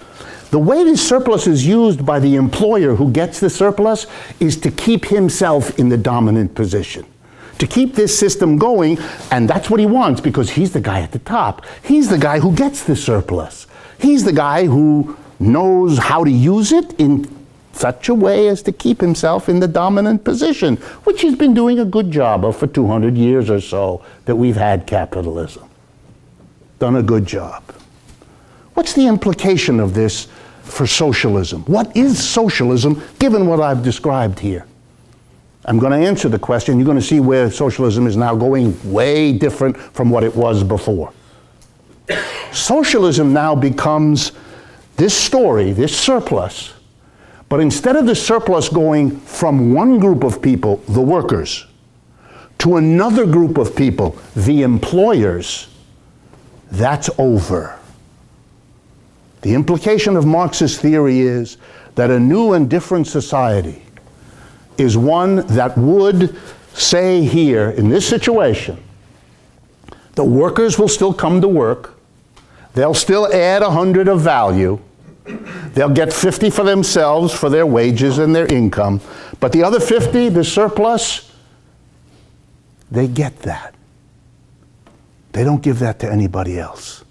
The way this surplus is used by the employer who gets the surplus is to keep himself in the dominant position, to keep this system going, and that's what he wants because he's the guy at the top. He's the guy who gets the surplus. He's the guy who knows how to use it in such a way as to keep himself in the dominant position, which he's been doing a good job of for 200 years or so that we've had capitalism. Done a good job. What's the implication of this for socialism? What is socialism, given what I've described here? I'm going to answer the question. You're going to see where socialism is now going way different from what it was before. Socialism now becomes this story, this surplus, but instead of the surplus going from one group of people, the workers, to another group of people, the employers, that's over. The implication of Marxist theory is that a new and different society is one that would say here, in this situation, the workers will still come to work, they'll still add 100 of value, They'll get 50 for themselves for their wages and their income, but the other 50, the surplus, they get that. They don't give that to anybody else.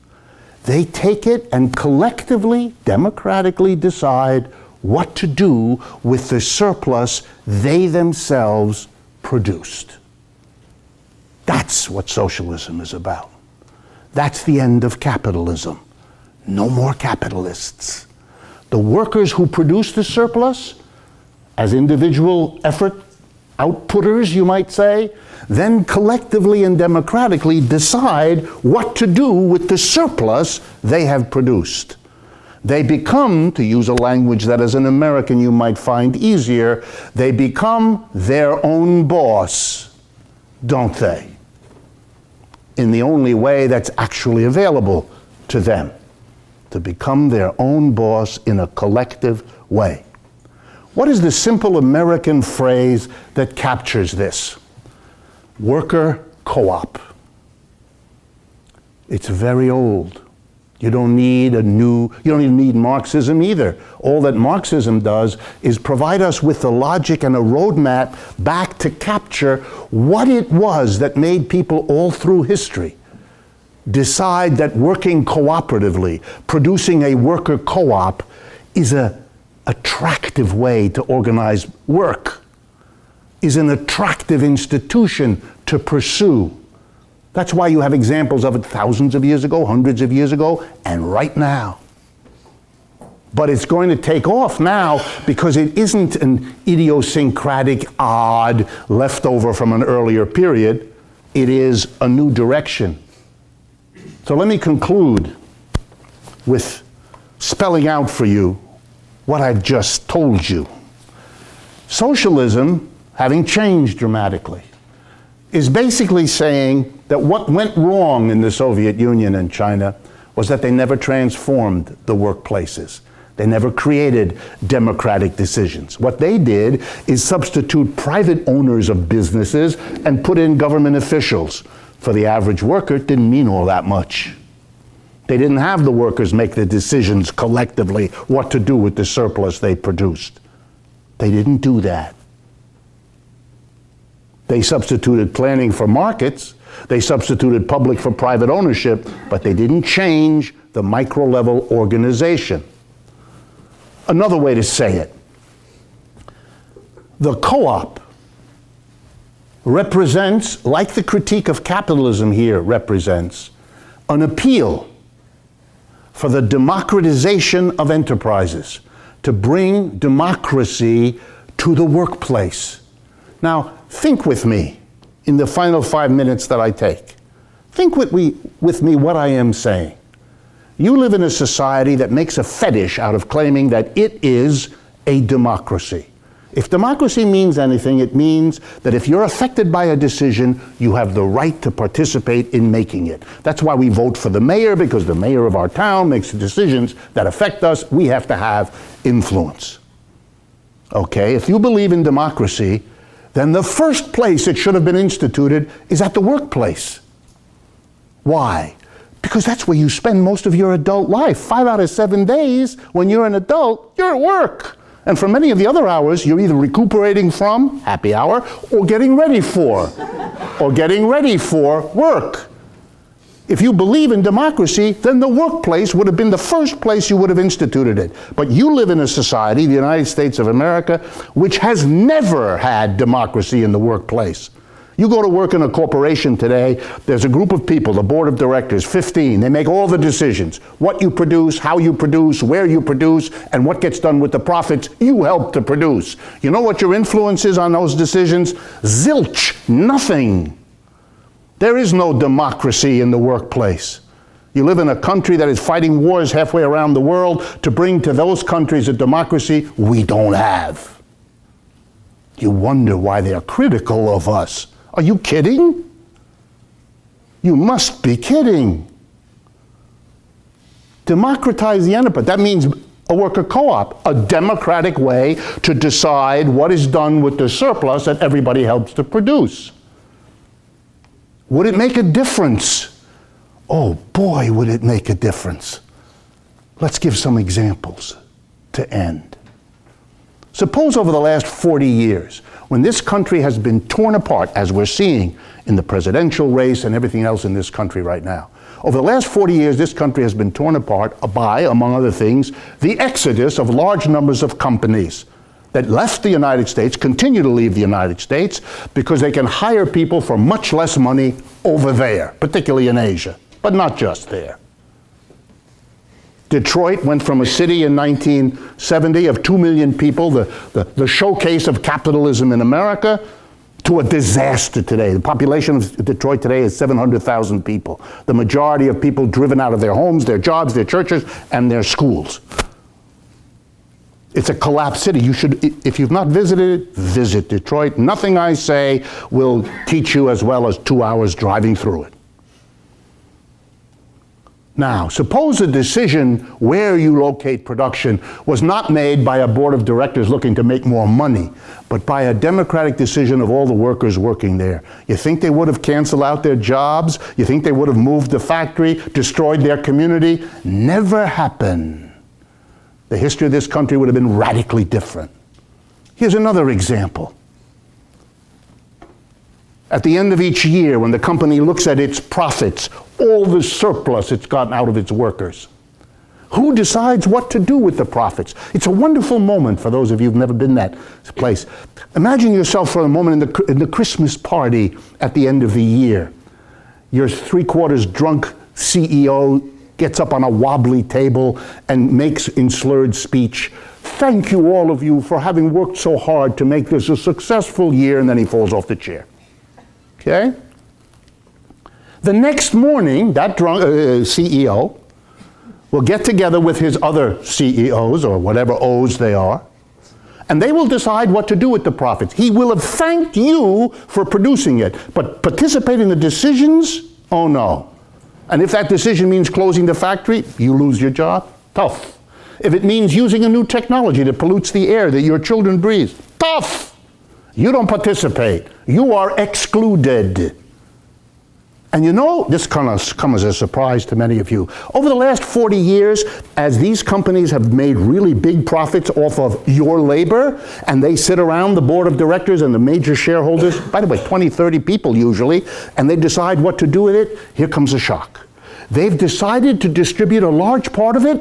They take it and collectively, democratically decide what to do with the surplus they themselves produced. That's what socialism is about. That's the end of capitalism. No more capitalists. The workers who produce the surplus, as individual effort outputters, you might say, then collectively and democratically decide what to do with the surplus they have produced. They become, to use a language that as an American you might find easier, they become their own boss, don't they? In the only way that's actually available to them, to become their own boss in a collective way. What is the simple American phrase that captures this? Worker co-op. It's very old. You don't even need Marxism either. All that Marxism does is provide us with the logic and a roadmap back to capture what it was that made people all through history decide that working cooperatively, producing a worker co-op, is an attractive way to organize work, is an attractive institution to pursue. That's why you have examples of it thousands of years ago, hundreds of years ago, and right now. But it's going to take off now because it isn't an idiosyncratic, odd, leftover from an earlier period. It is a new direction. So let me conclude with spelling out for you what I've just told you. Socialism, having changed dramatically, is basically saying that what went wrong in the Soviet Union and China was that they never transformed the workplaces. They never created democratic decisions. What they did is substitute private owners of businesses and put in government officials. For the average worker, it didn't mean all that much. They didn't have the workers make the decisions collectively what to do with the surplus they produced. They didn't do that. They substituted planning for markets, they substituted public for private ownership, but they didn't change the micro-level organization. Another way to say it, the co-op represents, like the critique of capitalism here represents, an appeal for the democratization of enterprises, to bring democracy to the workplace. Now, think with me in the final 5 minutes that I take. Think with me what I am saying. You live in a society that makes a fetish out of claiming that it is a democracy. If democracy means anything, it means that if you're affected by a decision, you have the right to participate in making it. That's why we vote for the mayor, because the mayor of our town makes the decisions that affect us. We have to have influence. Okay, if you believe in democracy, then the first place it should have been instituted is at the workplace. Why? Because that's where you spend most of your adult life. 5 out of 7 days, when you're an adult, you're at work. And for many of the other hours, you're either recuperating from happy hour or getting ready for work. If you believe in democracy, then the workplace would have been the first place you would have instituted it. But you live in a society, the United States of America, which has never had democracy in the workplace. You go to work in a corporation today, there's a group of people, the board of directors, 15. They make all the decisions. What you produce, how you produce, where you produce, and what gets done with the profits you help to produce. You know what your influence is on those decisions? Zilch, nothing. There is no democracy in the workplace. You live in a country that is fighting wars halfway around the world to bring to those countries a democracy we don't have. You wonder why they're critical of us. Are you kidding? You must be kidding. Democratize the enterprise. That means a worker co-op, a democratic way to decide what is done with the surplus that everybody helps to produce. Would it make a difference? Oh boy, would it make a difference. Let's give some examples. to end. Suppose over the last 40 years, when this country has been torn apart, as we're seeing in the presidential race and everything else in this country right now, over the last 40 years, this country has been torn apart by, among other things, the exodus of large numbers of companies that left the United States, continue to leave the United States, because they can hire people for much less money over there, particularly in Asia, but not just there. Detroit went from a city in 1970 of 2 million people, the showcase of capitalism in America, to a disaster today. The population of Detroit today is 700,000 people. The majority of people driven out of their homes, their jobs, their churches, and their schools. It's a collapsed city. You should, if you've not visited it, visit Detroit. Nothing I say will teach you as well as 2 hours driving through it. Now, suppose a decision where you locate production was not made by a board of directors looking to make more money, but by a democratic decision of all the workers working there. You think they would have canceled out their jobs? You think they would have moved the factory, destroyed their community? Never happened. The history of this country would have been radically different. Here's another example. At the end of each year, when the company looks at its profits, all the surplus it's gotten out of its workers, who decides what to do with the profits? It's a wonderful moment for those of you who've never been that place. Imagine yourself for a moment in the Christmas party at the end of the year. Your three-quarters drunk CEO gets up on a wobbly table and makes in slurred speech, "Thank you, all of you, for having worked so hard to make this a successful year," and then he falls off the chair. Okay? The next morning, that drunk CEO will get together with his other CEOs, or whatever O's they are, and they will decide what to do with the profits. He will have thanked you for producing it, but participate in the decisions? Oh no. And if that decision means closing the factory, you lose your job? Tough. If it means using a new technology that pollutes the air that your children breathe? Tough. You don't participate. You are excluded. And you know, this kind of comes as a surprise to many of you. Over the last 40 years, as these companies have made really big profits off of your labor, and they sit around the board of directors and the major shareholders, by the way, 20, 30 people usually, and they decide what to do with it, here comes a shock. They've decided to distribute a large part of it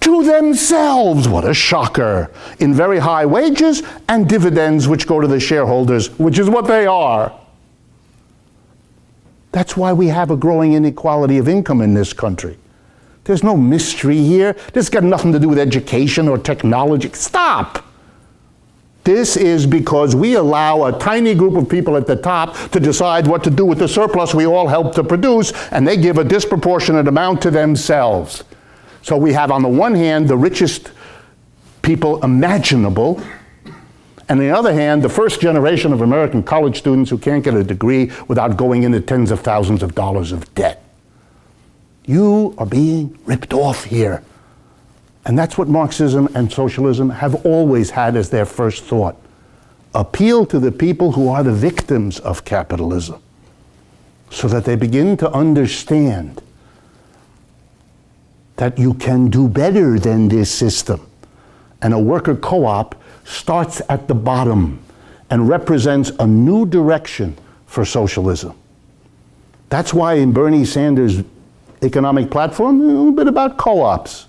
to themselves. What a shocker. In very high wages and dividends which go to the shareholders, which is what they are. That's why we have a growing inequality of income in this country. There's no mystery here. This has got nothing to do with education or technology. Stop! This is because we allow a tiny group of people at the top to decide what to do with the surplus we all help to produce, and they give a disproportionate amount to themselves. So we have, on the one hand, the richest people imaginable, and on the other hand, the first generation of American college students who can't get a degree without going into tens of thousands of dollars of debt. You are being ripped off here. And that's what Marxism and socialism have always had as their first thought. Appeal to the people who are the victims of capitalism, so that they begin to understand that you can do better than this system. And a worker co-op starts at the bottom and represents a new direction for socialism. That's why in Bernie Sanders' economic platform, a little bit about co-ops.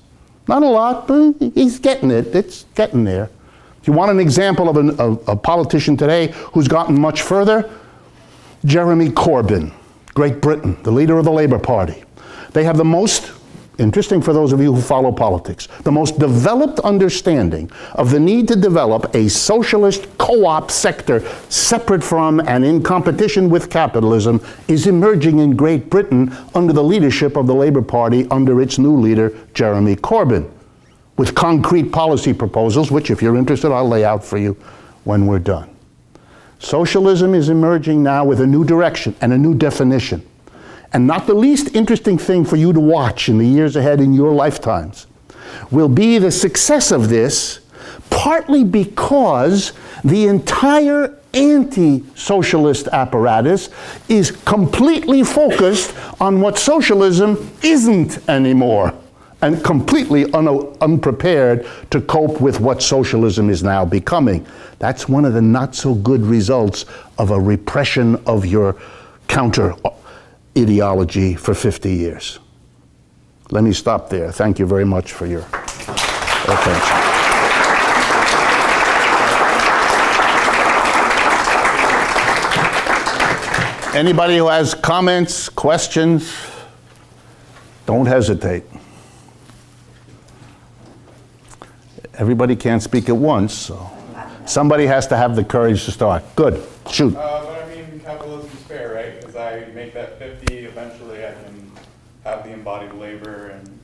Not a lot, but he's getting it. It's getting there. If you want an example of a politician today who's gotten much further, Jeremy Corbyn, Great Britain, the leader of the Labour Party. They have the most, interesting for those of you who follow politics, the most developed understanding of the need to develop a socialist co-op sector separate from and in competition with capitalism is emerging in Great Britain under the leadership of the Labour Party under its new leader, Jeremy Corbyn, with concrete policy proposals, which if you're interested, I'll lay out for you when we're done. Socialism is emerging now with a new direction and a new definition. And not the least interesting thing for you to watch in the years ahead in your lifetimes will be the success of this, partly because the entire anti-socialist apparatus is completely focused on what socialism isn't anymore. and completely unprepared to cope with what socialism is now becoming. That's one of the not so good results of a repression of your counter ideology for 50 years. Let me stop there. Thank you very much for your attention. Anybody who has comments, questions, don't hesitate. Everybody can't speak at once, so somebody has to have the courage to start. Good, shoot. But I mean, capitalism's fair, right? As I make that 50, eventually I can have the embodied labor and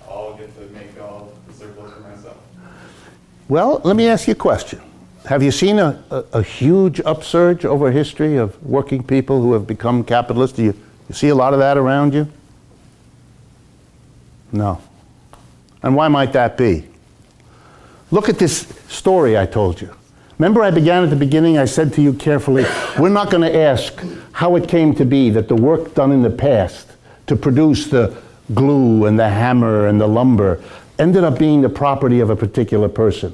I'll get to make all the surplus for myself. Well, let me ask you a question. Have you seen a huge upsurge over history of working people who have become capitalists? Do you see a lot of that around you? No. And why might that be? Look at this story I told you. Remember I began at the beginning, I said to you carefully, we're not going to ask how it came to be that the work done in the past to produce the glue and the hammer and the lumber ended up being the property of a particular person.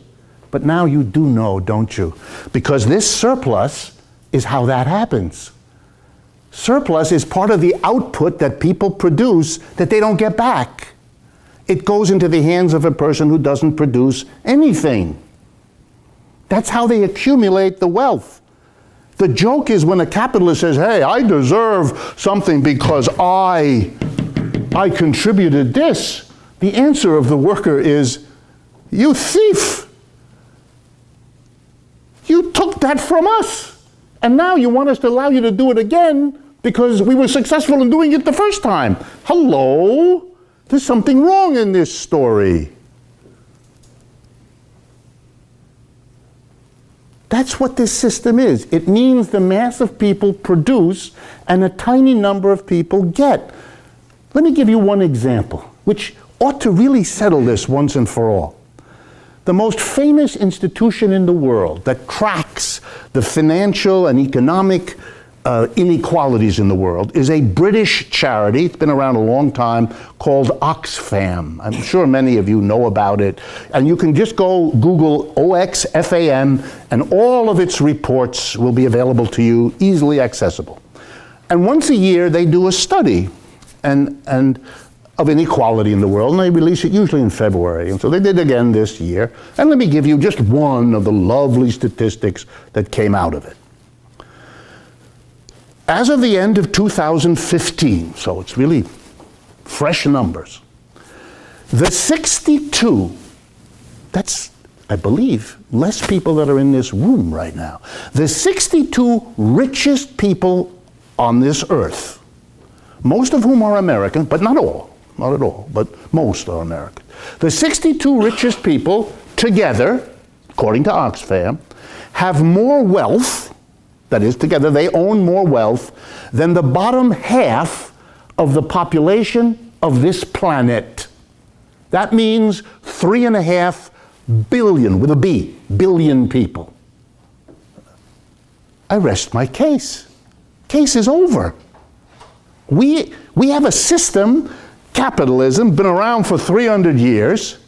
But now you do know, don't you? Because this surplus is how that happens. Surplus is part of the output that people produce that they don't get back. It goes into the hands of a person who doesn't produce anything. That's how they accumulate the wealth. The joke is when a capitalist says, hey, I deserve something because I contributed this. The answer of the worker is, you thief. You took that from us. And now you want us to allow you to do it again because we were successful in doing it the first time. Hello? There's something wrong in this story. That's what this system is. It means the mass of people produce and a tiny number of people get. Let me give you one example, which ought to really settle this once and for all. The most famous institution in the world that tracks the financial and economic inequalities in the world is a British charity. It's been around a long time, called Oxfam. I'm sure many of you know about it. And you can just go Google OXFAM, and all of its reports will be available to you, easily accessible. And once a year, they do a study and of inequality in the world, and they release it usually in February. And so they did again this year. And let me give you just one of the lovely statistics that came out of it. As of the end of 2015, so it's really fresh numbers, the 62, that's, I believe, less people that are in this room right now, the 62 richest people on this earth, most of whom are American, but not all, not at all, but most are American. The 62 richest people together, according to Oxfam, have more wealth. That is, together they own more wealth than the bottom half of the population of this planet. That means 3.5 billion, with a B, billion people. I rest my case. Case is over. We have a system, capitalism, been around for 300 years,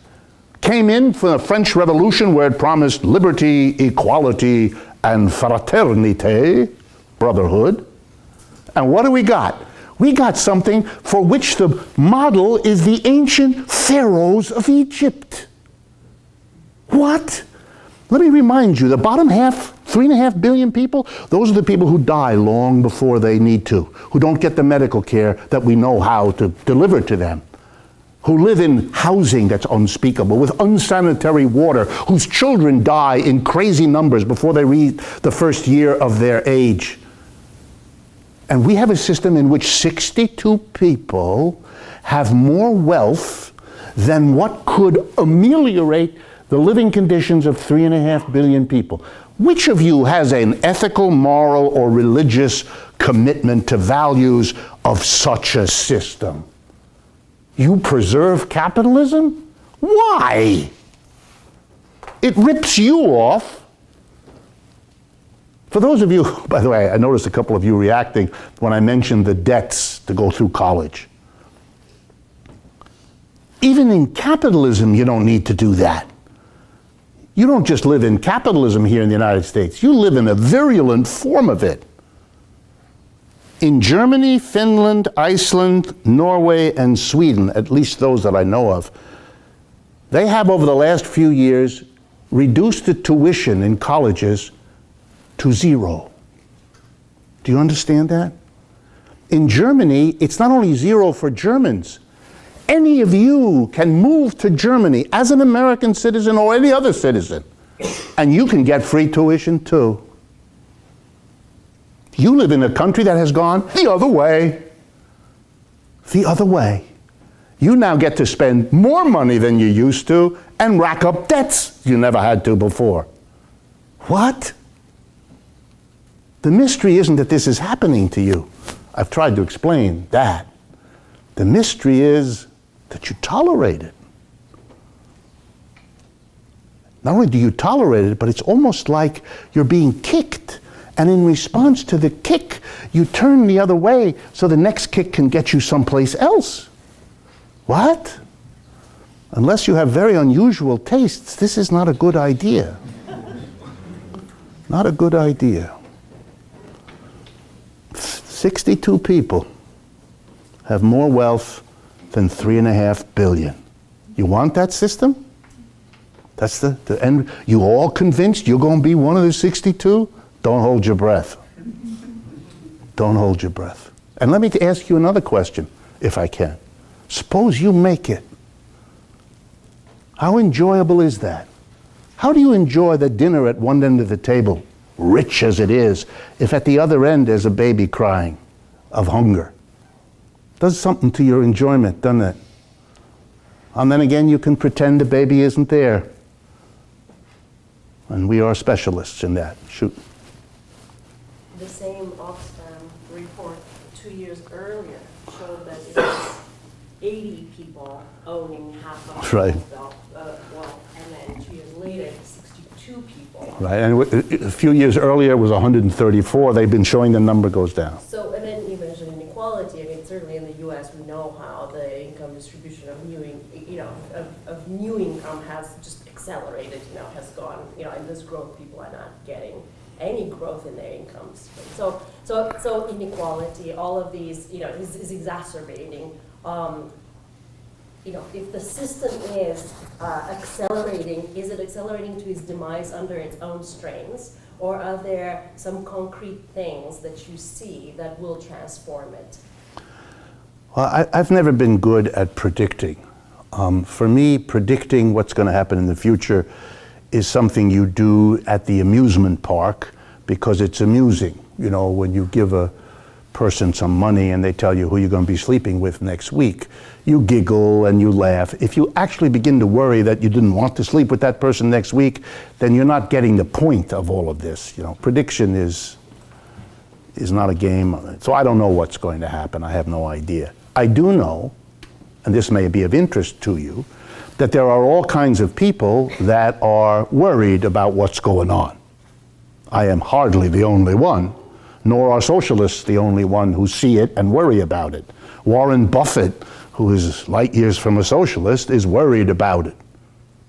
came in from the French Revolution where it promised liberty, equality, and fraternité, brotherhood. And what do we got? We got something for which the model is the ancient pharaohs of Egypt. What? Let me remind you, the bottom half, 3.5 billion people, those are the people who die long before they need to, who don't get the medical care that we know how to deliver to them, who live in housing that's unspeakable, with unsanitary water, whose children die in crazy numbers before they reach the first year of their age. And we have a system in which 62 people have more wealth than what could ameliorate the living conditions of 3.5 billion people. Which of you has an ethical, moral, or religious commitment to values of such a system? You preserve capitalism? Why? It rips you off. For those of you, by the way, I noticed a couple of you reacting when I mentioned the debts to go through college. Even in capitalism, you don't need to do that. You don't just live in capitalism here in the United States. You live in a virulent form of it. In Germany, Finland, Iceland, Norway, and Sweden, at least those that I know of, they have over the last few years reduced the tuition in colleges to 0. Do you understand that? In Germany, it's not only 0 for Germans. Any of you can move to Germany as an American citizen or any other citizen, and you can get free tuition too. You live in a country that has gone the other way. The other way. You now get to spend more money than you used to and rack up debts you never had to before. What? The mystery isn't that this is happening to you. I've tried to explain that. The mystery is that you tolerate it. Not only do you tolerate it, but it's almost like you're being kicked. And in response to the kick, you turn the other way so the next kick can get you someplace else. What? Unless you have very unusual tastes, this is not a good idea. Not a good idea. 62 people have more wealth than 3.5 billion. You want that system? That's the end. You all convinced you're going to be one of the 62? Don't hold your breath. Don't hold your breath. And let me ask you another question, if I can. Suppose you make it. How enjoyable is that? How do you enjoy the dinner at one end of the table, rich as it is, if at the other end there's a baby crying of hunger? Does something to your enjoyment, doesn't it? And then again, you can pretend the baby isn't there. And we are specialists in that. Shoot. The same Oxfam report 2 years earlier showed that it was 80 people owning half of Right. the wealth, and then 2 years later, 62 people. Right, and a few years earlier it was 134. They've been showing the number goes down. So, and then you mentioned inequality. I mean, certainly in the U.S. we know how the income distribution of new income has just accelerated. Has gone. In this growth, people are not getting any growth in their incomes. So inequality, all of these, is exacerbating. If the system is accelerating, is it accelerating to its demise under its own strains, or are there some concrete things that you see that will transform it? Well, I've never been good at predicting. For me, predicting what's going to happen in the future is something you do at the amusement park because it's amusing. When you give a person some money and they tell you who you're going to be sleeping with next week, you giggle and you laugh. If you actually begin to worry that you didn't want to sleep with that person next week, then you're not getting the point of all of this. Prediction is not a game. So I don't know what's going to happen. I have no idea. I do know, and this may be of interest to you, that there are all kinds of people that are worried about what's going on. I am hardly the only one, nor are socialists the only one who see it and worry about it. Warren Buffett, who is light years from a socialist, is worried about it.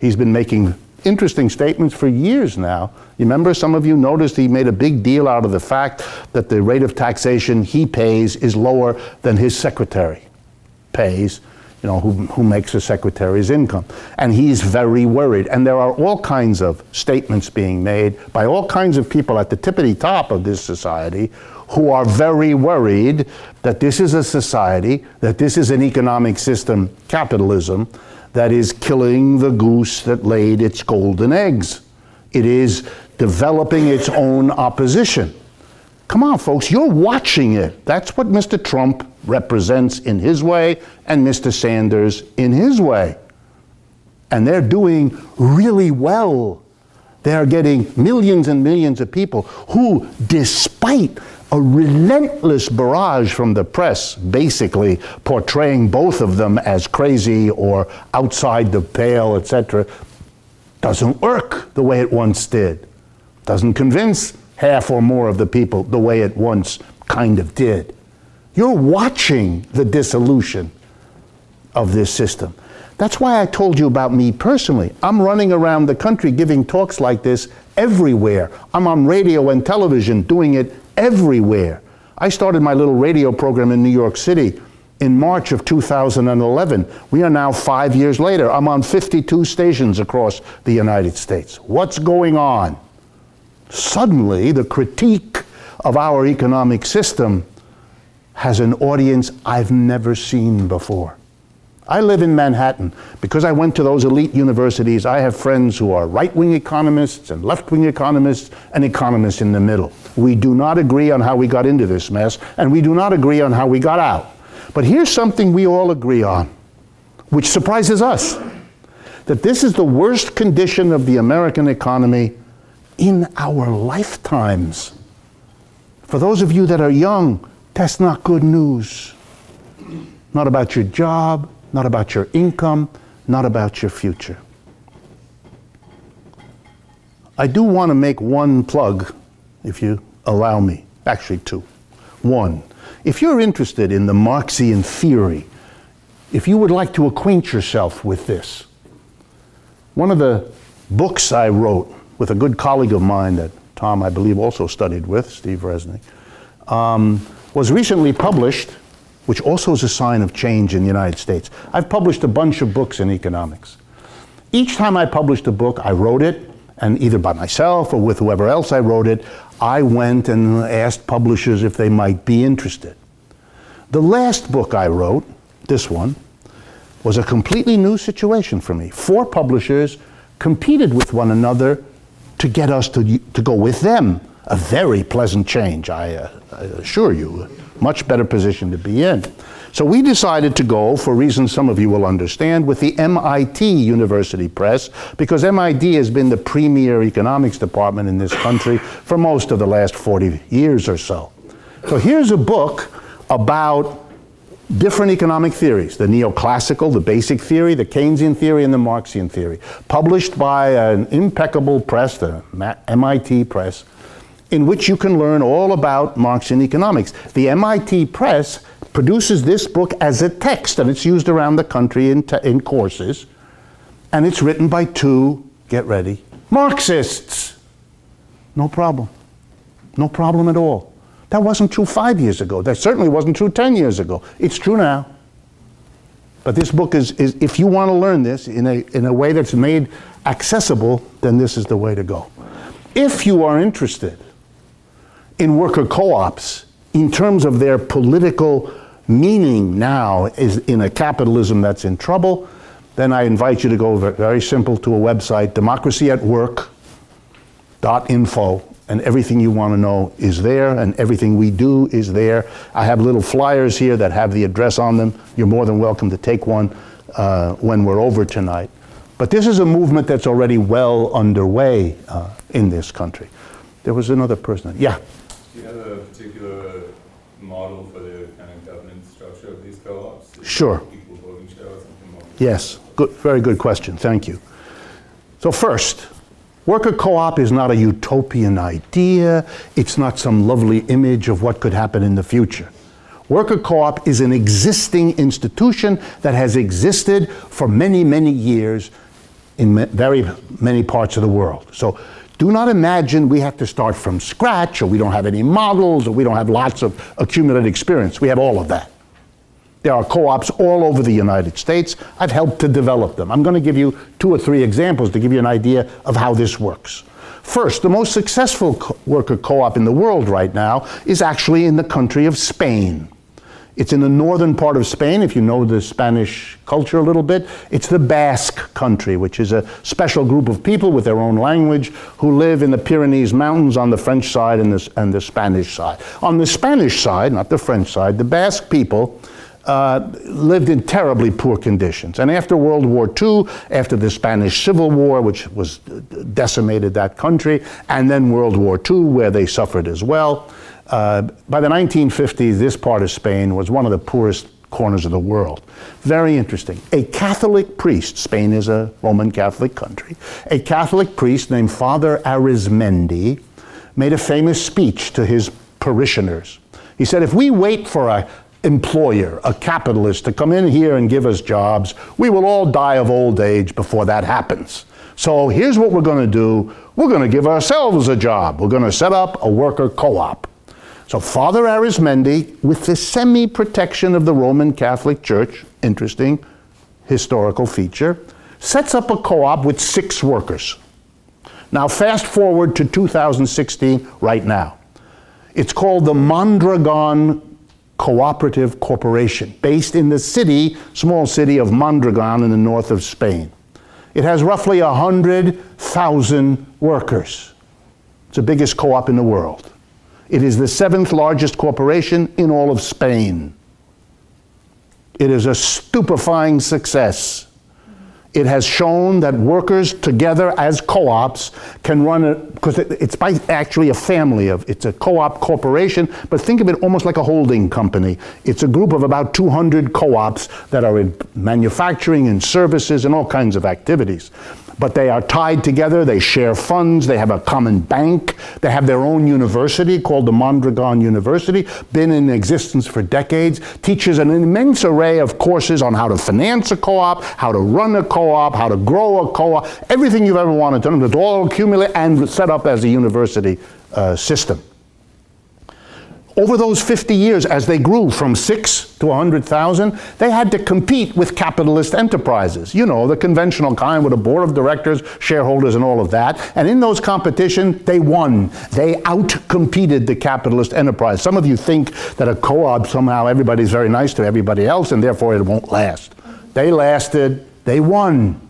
He's been making interesting statements for years now. You remember, some of you noticed he made a big deal out of the fact that the rate of taxation he pays is lower than his secretary pays, who makes a secretary's income. And he's very worried. And there are all kinds of statements being made by all kinds of people at the tippity top of this society who are very worried that this is a society, that this is an economic system, capitalism, that is killing the goose that laid its golden eggs. It is developing its own opposition. Come on, folks, you're watching it. That's what Mr. Trump represents in his way and Mr. Sanders in his way. And they're doing really well. They're getting millions and millions of people who, despite a relentless barrage from the press, basically portraying both of them as crazy or outside the pale, etc., doesn't work the way it once did. Doesn't convince half or more of the people the way it once kind of did. You're watching the dissolution of this system. That's why I told you about me personally. I'm running around the country giving talks like this everywhere. I'm on radio and television doing it everywhere. I started my little radio program in New York City in March of 2011. We are now 5 years later. I'm on 52 stations across the United States. What's going on? Suddenly, the critique of our economic system has an audience I've never seen before. I live in Manhattan. Because I went to those elite universities, I have friends who are right-wing economists and left-wing economists and economists in the middle. We do not agree on how we got into this mess, and we do not agree on how we got out. But here's something we all agree on, which surprises us, that this is the worst condition of the American economy in our lifetimes. For those of you that are young, that's not good news. Not about your job, not about your income, not about your future. I do want to make one plug, if you allow me. Actually, two. One, if you're interested in the Marxian theory, if you would like to acquaint yourself with this, one of the books I wrote with a good colleague of mine that Tom, I believe, also studied with, Steve Resnick, was recently published, which also is a sign of change in the United States. I've published a bunch of books in economics. Each time I published a book, I wrote it, and either by myself or with whoever else I wrote it, I went and asked publishers if they might be interested. The last book I wrote, this one, was a completely new situation for me. 4 publishers competed with one another to get us to go with them. A very pleasant change, I assure you. Much better position to be in. So we decided to go, for reasons some of you will understand, with the MIT University Press, because MIT has been the premier economics department in this country for most of the last 40 years or so. So here's a book about different economic theories, the neoclassical, the basic theory, the Keynesian theory, and the Marxian theory, published by an impeccable press, the MIT Press, in which you can learn all about Marxian economics. The MIT Press produces this book as a text, and it's used around the country in courses, and it's written by 2, get ready, Marxists. No problem. No problem at all. That wasn't true 5 years ago. That certainly wasn't true 10 years ago. It's true now. But this book is if you want to learn this in a way that's made accessible, then this is the way to go. If you are interested in worker co-ops in terms of their political meaning now is in a capitalism that's in trouble, then I invite you to go very simple to a website, democracyatwork.info, and everything you want to know is there, and everything we do is there. I have little flyers here that have the address on them. You're more than welcome to take one when we're over tonight. But this is a movement that's already well underway in this country. There was another person. Yeah? Do you have a particular model for the kind of governance structure of these co-ops? Sure. Equal voting share or something more? Yes, good, very good question, thank you. So first, worker co-op is not a utopian idea. It's not some lovely image of what could happen in the future. Worker co-op is an existing institution that has existed for many, many years in very many parts of the world. So do not imagine we have to start from scratch, or we don't have any models, or we don't have lots of accumulated experience. We have all of that. There are co-ops all over the United States. I've helped to develop them. I'm going to give you 2 or 3 examples to give you an idea of how this works. First, the most successful worker co-op in the world right now is actually in the country of Spain. It's in the northern part of Spain, if you know the Spanish culture a little bit. It's the Basque country, which is a special group of people with their own language who live in the Pyrenees Mountains on the French side and the Spanish side. On the Spanish side, not the French side, the Basque people lived in terribly poor conditions. And after World War II, after the Spanish Civil War, which was decimated that country, and then World War II, where they suffered as well, by the 1950s, this part of Spain was one of the poorest corners of the world. Very interesting. A Catholic priest, Spain is a Roman Catholic country, a Catholic priest named Father Arizmendi made a famous speech to his parishioners. He said, if we wait for a employer, a capitalist, to come in here and give us jobs, we will all die of old age before that happens. So here's what we're going to do. We're going to give ourselves a job. We're going to set up a worker co-op. So Father Arizmendi, with the semi-protection of the Roman Catholic Church, interesting historical feature, sets up a co-op with 6 workers. Now fast forward to 2016 right now. It's called the Mondragon Cooperative Corporation, based in the small city of Mondragon in the north of Spain. It has roughly 100,000 workers. It's the biggest co-op in the world. It is the 7th largest corporation in all of Spain. It is a stupefying success. It has shown that workers together as co-ops can run it, because it's actually a family of, it's a co-op corporation, but think of it almost like a holding company. It's a group of about 200 co-ops that are in manufacturing and services and all kinds of activities. But they are tied together, they share funds, they have a common bank, they have their own university called the Mondragon University, been in existence for decades, teaches an immense array of courses on how to finance a co-op, how to run a co-op, how to grow a co-op, everything you've ever wanted to know, it's all accumulated and set up as a university system. Over those 50 years, as they grew from 6 to 100,000, they had to compete with capitalist enterprises. You know, the conventional kind with a board of directors, shareholders, and all of that. And in those competitions, they won. They out-competed the capitalist enterprise. Some of you think that a co-op, somehow everybody's very nice to everybody else, and therefore it won't last. They lasted. They won.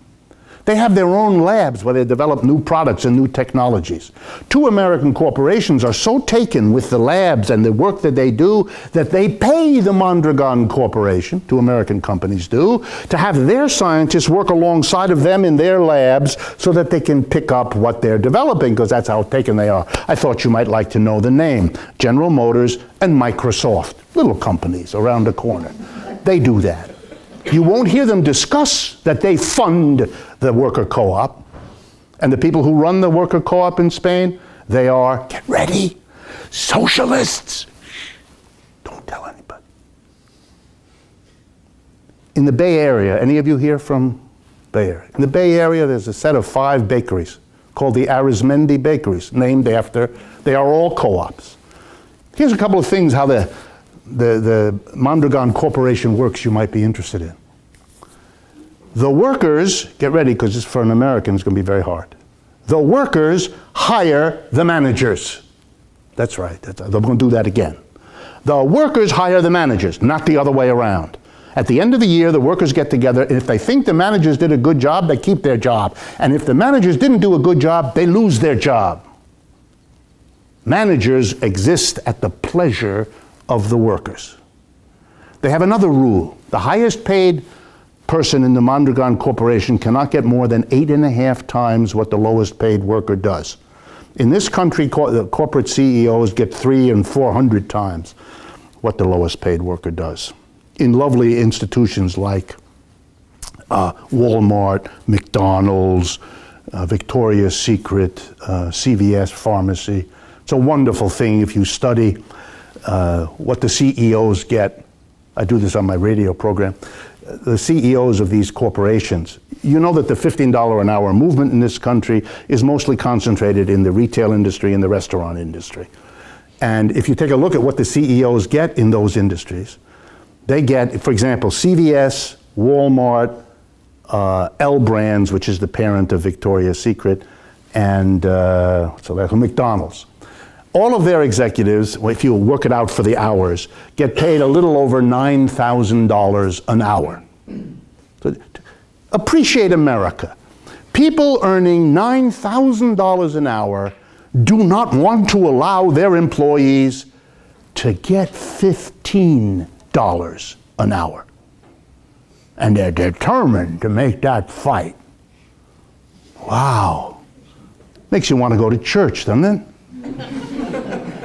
They have their own labs where they develop new products and new technologies. 2 American corporations are so taken with the labs and the work that they do that they pay the Mondragon Corporation, 2 American companies do, to have their scientists work alongside of them in their labs so that they can pick up what they're developing, because that's how taken they are. I thought you might like to know the name. General Motors and Microsoft, little companies around the corner. They do that. You won't hear them discuss that they fund the worker co-op. And the people who run the worker co-op in Spain, they are, get ready, socialists. Don't tell anybody. In the Bay Area, any of you here from Bay Area? In the Bay Area, there's a set of 5 bakeries called the Arizmendi Bakeries, named after, they are all co-ops. Here's a couple of things how the Mondragon Corporation works you might be interested in. The workers, get ready because this for an American is going to be very hard. The workers hire the managers. That's right, they're going to do that again. The workers hire the managers, not the other way around. At the end of the year, the workers get together, and if they think the managers did a good job, they keep their job. And if the managers didn't do a good job, they lose their job. Managers exist at the pleasure of the workers. They have another rule. The highest paid person in the Mondragon Corporation cannot get more than 8.5 times what the lowest paid worker does. In this country, the corporate CEOs get 300 and 400 times what the lowest paid worker does. In lovely institutions like Walmart, McDonald's, Victoria's Secret, CVS Pharmacy. It's a wonderful thing if you study what the CEOs get. I do this on my radio program. The CEOs of these corporations, you know that the $15 an hour movement in this country is mostly concentrated in the retail industry and the restaurant industry. And if you take a look at what the CEOs get in those industries, they get, for example, CVS, Walmart, L Brands, which is the parent of Victoria's Secret, and so that's McDonald's. All of their executives, if you work it out for the hours, get paid a little over $9,000 an hour. So, appreciate America. People earning $9,000 an hour do not want to allow their employees to get $15 an hour. And they're determined to make that fight. Wow. Makes you want to go to church, doesn't it?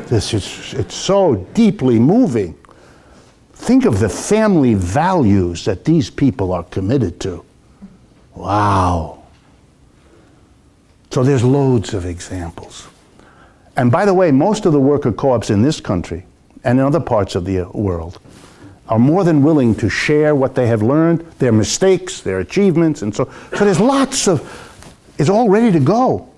It's so deeply moving. Think of the family values that these people are committed to. Wow. So there's loads of examples. And by the way, most of the worker co-ops in this country and in other parts of the world, are more than willing to share what they have learned, their mistakes, their achievements, and so there's lots of, it's all ready to go.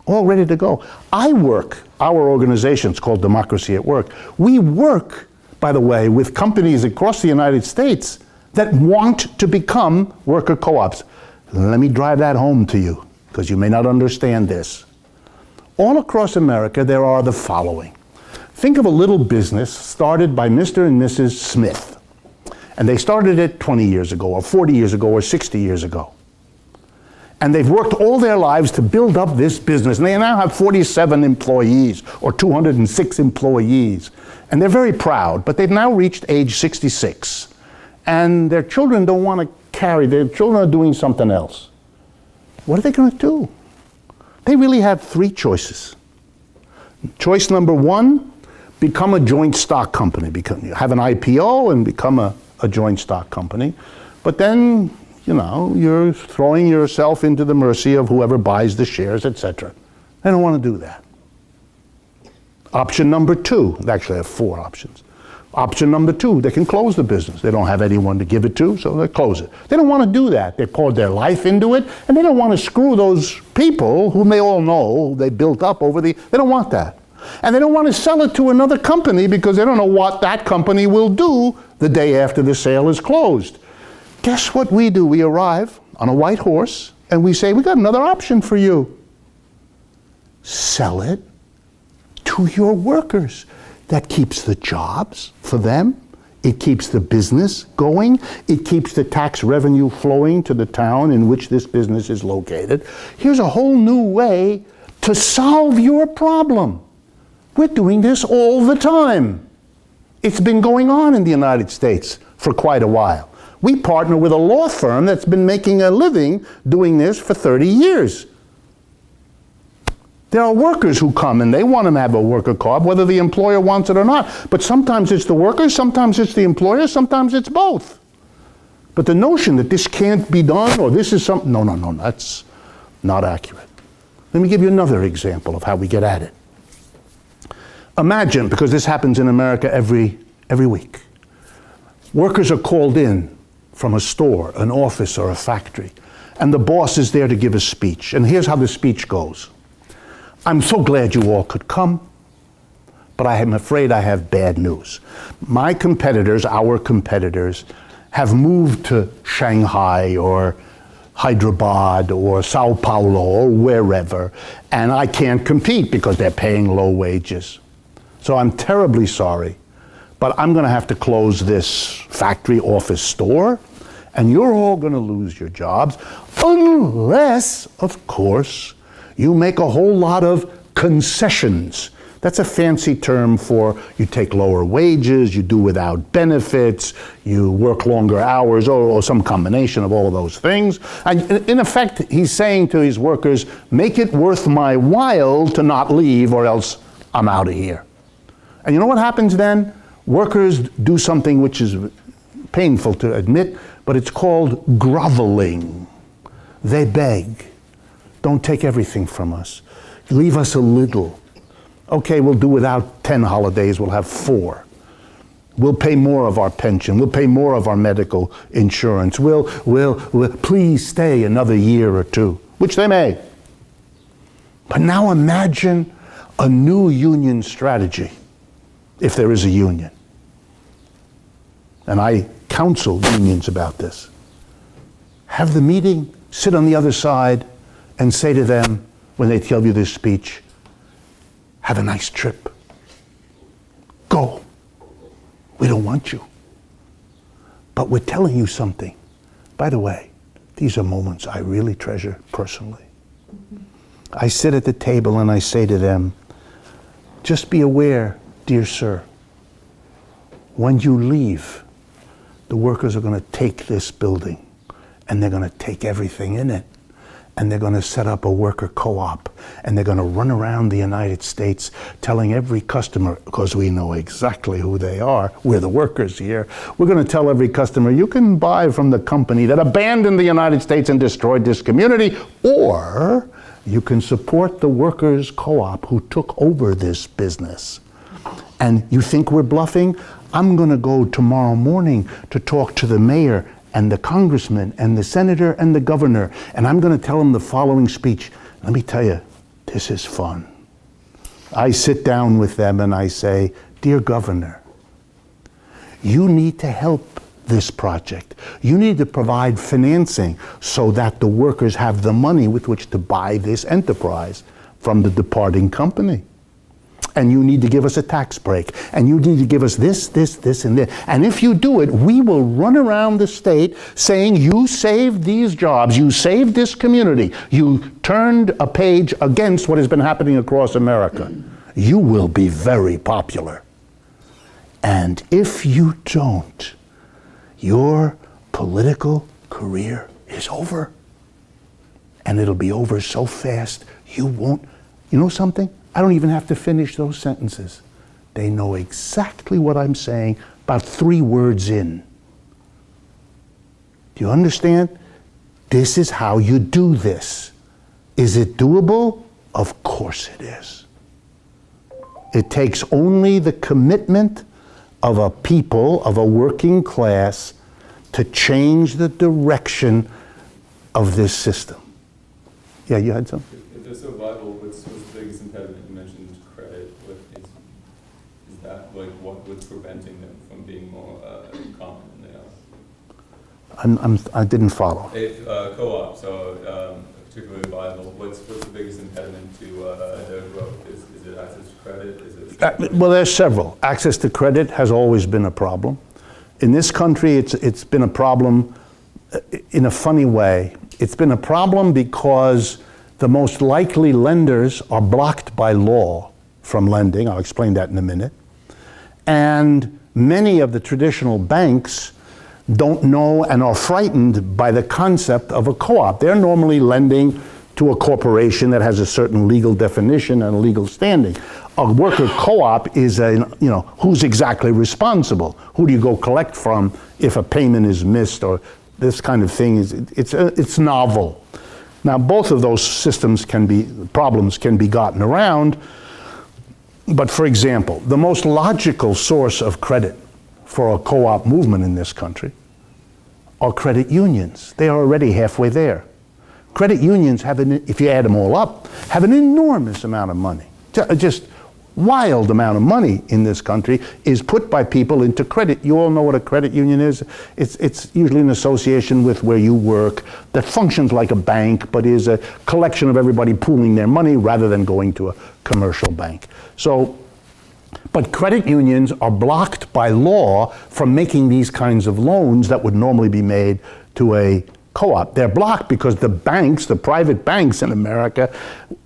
All ready to go. Our organization is called Democracy at Work. We work, by the way, with companies across the United States that want to become worker co-ops. Let me drive that home to you, because you may not understand this. All across America, there are the following. Think of a little business started by Mr. and Mrs. Smith. And they started it 20 years ago, or 40 years ago, or 60 years ago. And they've worked all their lives to build up this business. And they now have 47 employees, or 206 employees. And they're very proud, but they've now reached age 66. And their children don't want to carry, their children are doing something else. What are they going to do? They really have three choices. Choice number one, become a joint stock company. Have an IPO and become a joint stock company. But then, you know, you're throwing yourself into the mercy of whoever buys the shares, etc. They don't want to do that. Option number two, they actually have four options. Option number two, they can close the business. They don't have anyone to give it to, so they close it. They don't want to do that. They poured their life into it, and they don't want to screw those people whom they all know they built up they don't want that. And they don't want to sell it to another company because they don't know what that company will do the day after the sale is closed. Guess what we do? We arrive on a white horse and we say, we got another option for you. Sell it to your workers. That keeps the jobs for them. It keeps the business going. It keeps the tax revenue flowing to the town in which this business is located. Here's a whole new way to solve your problem. We're doing this all the time. It's been going on in the United States for quite a while. We partner with a law firm that's been making a living doing this for 30 years. There are workers who come and they want to have a worker co-op, whether the employer wants it or not. But sometimes it's the workers, sometimes it's the employer, sometimes it's both. But the notion that this can't be done or this is something, no, that's not accurate. Let me give you another example of how we get at it. Imagine, because this happens in America every week, workers are called in from a store, an office, or a factory, and the boss is there to give a speech. And here's how the speech goes. I'm so glad you all could come, but I am afraid I have bad news. My competitors, our competitors, have moved to Shanghai or Hyderabad or Sao Paulo or wherever, and I can't compete because they're paying low wages. So I'm terribly sorry, but I'm going to have to close this factory, office, store, and you're all going to lose your jobs unless, of course, you make a whole lot of concessions. That's a fancy term for you take lower wages, you do without benefits, you work longer hours, or some combination of all of those things. And in effect, he's saying to his workers, make it worth my while to not leave or else I'm out of here. And you know what happens then? Workers do something which is painful to admit, but it's called groveling. They beg. Don't take everything from us. Leave us a little. Okay, we'll do without 10 holidays, we'll have 4. We'll pay more of our pension, we'll pay more of our medical insurance. We'll please stay another year or two, which they may. But now imagine a new union strategy, if there is a union. And I counsel unions about this. Have the meeting, sit on the other side, and say to them, when they tell you this speech, have a nice trip. Go. We don't want you. But we're telling you something. By the way, these are moments I really treasure personally. I sit at the table and I say to them, just be aware, dear sir, when you leave, the workers are going to take this building and they're going to take everything in it. And they're going to set up a worker co-op, and they're going to run around the United States telling every customer, because we know exactly who they are, we're the workers here, we're going to tell every customer, you can buy from the company that abandoned the United States and destroyed this community, or you can support the workers co-op who took over this business. And you think we're bluffing? I'm going to go tomorrow morning to talk to the mayor and the congressman and the senator and the governor, and I'm going to tell them the following speech. Let me tell you, this is fun. I sit down with them and I say, dear governor, you need to help this project. You need to provide financing so that the workers have the money with which to buy this enterprise from the departing company. And you need to give us a tax break. And you need to give us this, and this. And if you do it, we will run around the state saying, you saved these jobs, you saved this community, you turned a page against what has been happening across America. You will be very popular. And if you don't, your political career is over. And it'll be over so fast, you won't. You know something? I don't even have to finish those sentences. They know exactly what I'm saying about 3 words in. Do you understand? This is how you do this. Is it doable? Of course it is. It takes only the commitment of a people, of a working class, to change the direction of this system. Yeah, you had something? If they're so viable, what's the biggest impediment? You mentioned credit. Is that like what's preventing them from being more common than they are? I didn't follow. If co-ops are particularly viable, what's the biggest impediment to their growth? Is it access to credit? Is it Well, there's several. Access to credit has always been a problem. In this country, it's been a problem in a funny way. It's been a problem because the most likely lenders are blocked by law from lending. I'll explain that in a minute. And many of the traditional banks don't know and are frightened by the concept of a co-op. They're normally lending to a corporation that has a certain legal definition and a legal standing. A worker co-op is who's exactly responsible? Who do you go collect from if a payment is missed, or this kind of thing? It's novel. Now, both of those problems can be gotten around. But for example, the most logical source of credit for a co-op movement in this country are credit unions. They are already halfway there. Credit unions if you add them all up, have an enormous amount of money. Just wild amount of money in this country is put by people into credit. You all know what a credit union is. It's usually an association with where you work that functions like a bank, but is a collection of everybody pooling their money rather than going to a commercial bank. But credit unions are blocked by law from making these kinds of loans that would normally be made to a co-op. They're blocked because the banks, the private banks in America,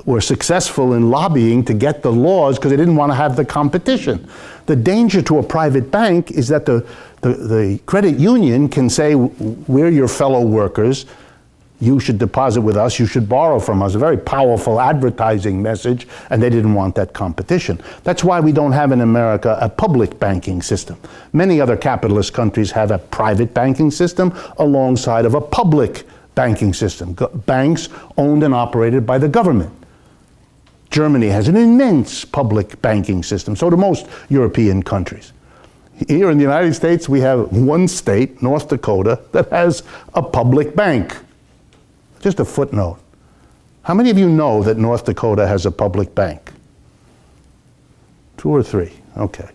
were successful in lobbying to get the laws because they didn't want to have the competition. The danger to a private bank is that the credit union can say, we're your fellow workers, you should deposit with us, you should borrow from us. A very powerful advertising message, and they didn't want that competition. That's why we don't have in America a public banking system. Many other capitalist countries have a private banking system alongside of a public banking system. Banks owned and operated by the government. Germany has an immense public banking system, so do most European countries. Here in the United States, we have one state, North Dakota, that has a public bank. Just a footnote. How many of you know that North Dakota has a public bank? 2 or 3, okay.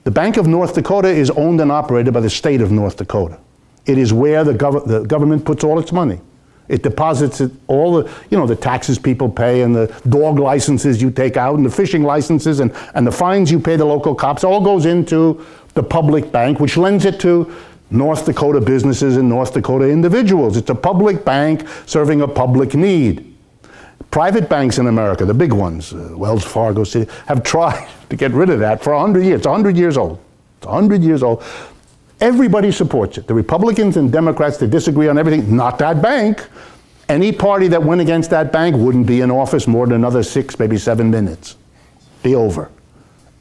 The Bank of North Dakota is owned and operated by the state of North Dakota. It is where the government puts all its money. It deposits all the taxes people pay, and the dog licenses you take out, and the fishing licenses, and the fines you pay the local cops, all goes into the public bank, which lends it to North Dakota businesses and North Dakota individuals. It's a public bank serving a public need. Private banks in America, the big ones, Wells Fargo, Citi, have tried to get rid of that for 100 years. It's 100 years old. It's 100 years old. Everybody supports it. The Republicans and Democrats, they disagree on everything. Not that bank. Any party that went against that bank wouldn't be in office more than another 6, maybe 7 minutes. Be over.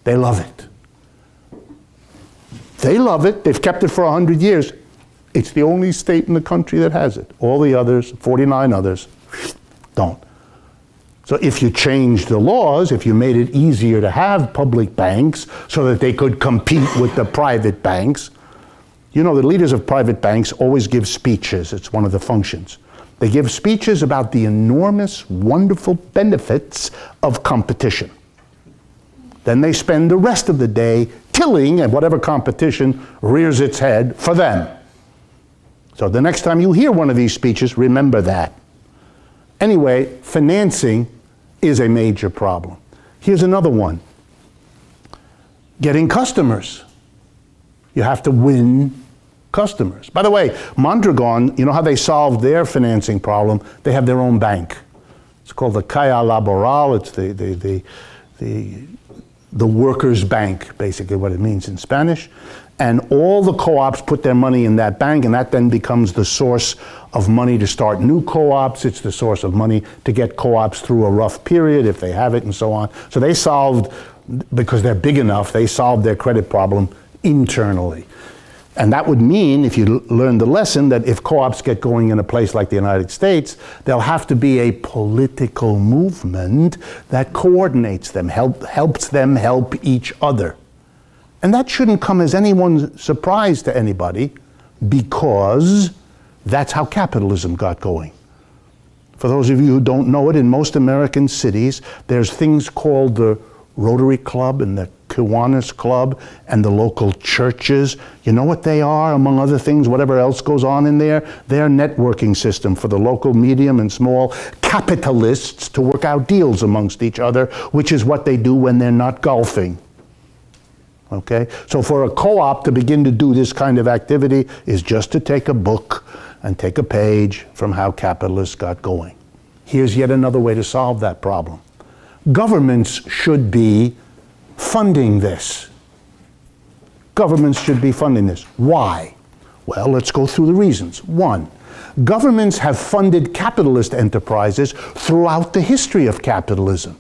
They love it. They love it. They've kept it for 100 years. It's the only state in the country that has it. All the others, 49 others, don't. So if you changed the laws, if you made it easier to have public banks so that they could compete with the private banks, you know, the leaders of private banks always give speeches. It's one of the functions. They give speeches about the enormous, wonderful benefits of competition. Then they spend the rest of the day killing at whatever competition rears its head for them. So the next time you hear one of these speeches, remember that. Anyway, financing is a major problem. Here's another one. Getting customers. You have to win customers. By the way, Mondragon, you know how they solved their financing problem? They have their own bank. It's called the Caja Laboral. It's the workers' bank, basically what it means in Spanish. And all the co-ops put their money in that bank, and that then becomes the source of money to start new co-ops. It's the source of money to get co-ops through a rough period if they have it and so on. So they solved, because they're big enough, they solved their credit problem internally. And that would mean, if you learn the lesson, that if co-ops get going in a place like the United States, there'll have to be a political movement that coordinates them, helps them help each other. And that shouldn't come as anyone's surprise to anybody, because that's how capitalism got going. For those of you who don't know it, in most American cities, there's things called the Rotary Club and the Kiwanis Club and the local churches. You know what they are, among other things, whatever else goes on in there? They're a networking system for the local medium and small capitalists to work out deals amongst each other, which is what they do when they're not golfing. Okay? So for a co-op to begin to do this kind of activity is just to take a book and take a page from how capitalists got going. Here's yet another way to solve that problem. Governments should be funding this. Governments should be funding this. Why? Well, let's go through the reasons. One, governments have funded capitalist enterprises throughout the history of capitalism.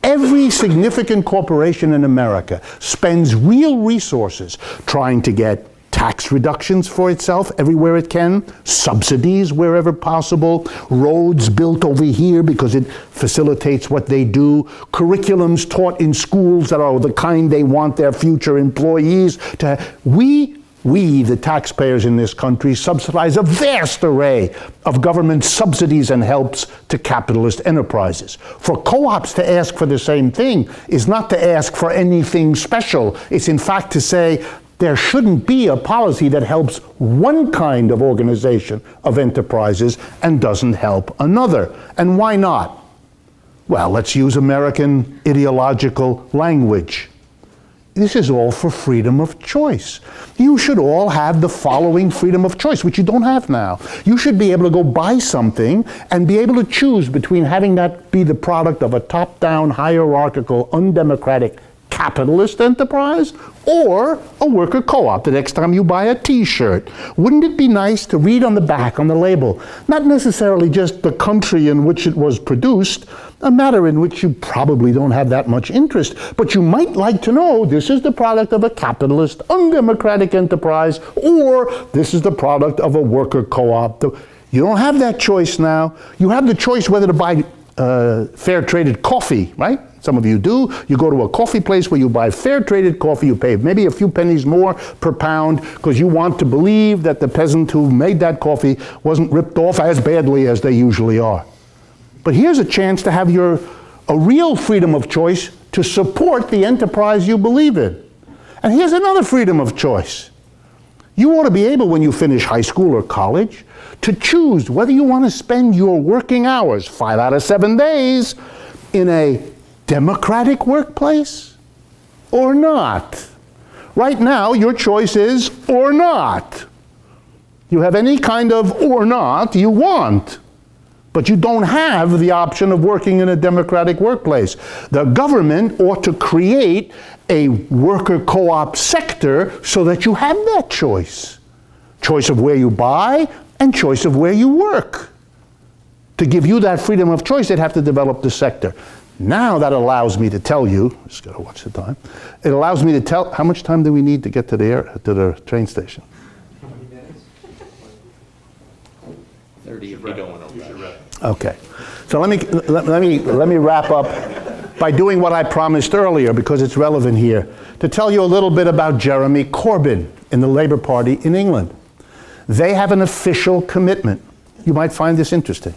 Every significant corporation in America spends real resources trying to get tax reductions for itself everywhere it can, subsidies wherever possible, roads built over here because it facilitates what they do, curriculums taught in schools that are the kind they want their future employees to have. We, the taxpayers in this country, subsidize a vast array of government subsidies and helps to capitalist enterprises. For co-ops to ask for the same thing is not to ask for anything special. It's in fact to say, there shouldn't be a policy that helps one kind of organization of enterprises and doesn't help another. And why not? Well, let's use American ideological language. This is all for freedom of choice. You should all have the following freedom of choice, which you don't have now. You should be able to go buy something and be able to choose between having that be the product of a top-down, hierarchical, undemocratic capitalist enterprise or a worker co-op the next time you buy a t-shirt. Wouldn't it be nice to read on the back, on the label, not necessarily just the country in which it was produced, a matter in which you probably don't have that much interest, but you might like to know this is the product of a capitalist, undemocratic enterprise, or this is the product of a worker co-op. You don't have that choice now. You have the choice whether to buy fair-traded coffee, right? Some of you do. You go to a coffee place where you buy fair-traded coffee, you pay maybe a few pennies more per pound because you want to believe that the peasant who made that coffee wasn't ripped off as badly as they usually are. But here's a chance to have a real freedom of choice to support the enterprise you believe in. And here's another freedom of choice. You ought to be able, when you finish high school or college, to choose whether you want to spend your working hours, 5 out of 7 days, in a democratic workplace or not. Right now, your choice is or not. You have any kind of or not you want, but you don't have the option of working in a democratic workplace. The government ought to create a worker co-op sector so that you have that choice. Choice of where you buy and choice of where you work. To give you that freedom of choice, they'd have to develop the sector. Now that allows me to tell you, just gotta watch the time, it allows me to tell, how much time do we need to get to the train station? 20 minutes? 30 if you don't want to rush. Okay, So let me wrap up by doing what I promised earlier, because it's relevant here, to tell you a little bit about Jeremy Corbyn in the Labour Party in England. They have an official commitment. You might find this interesting.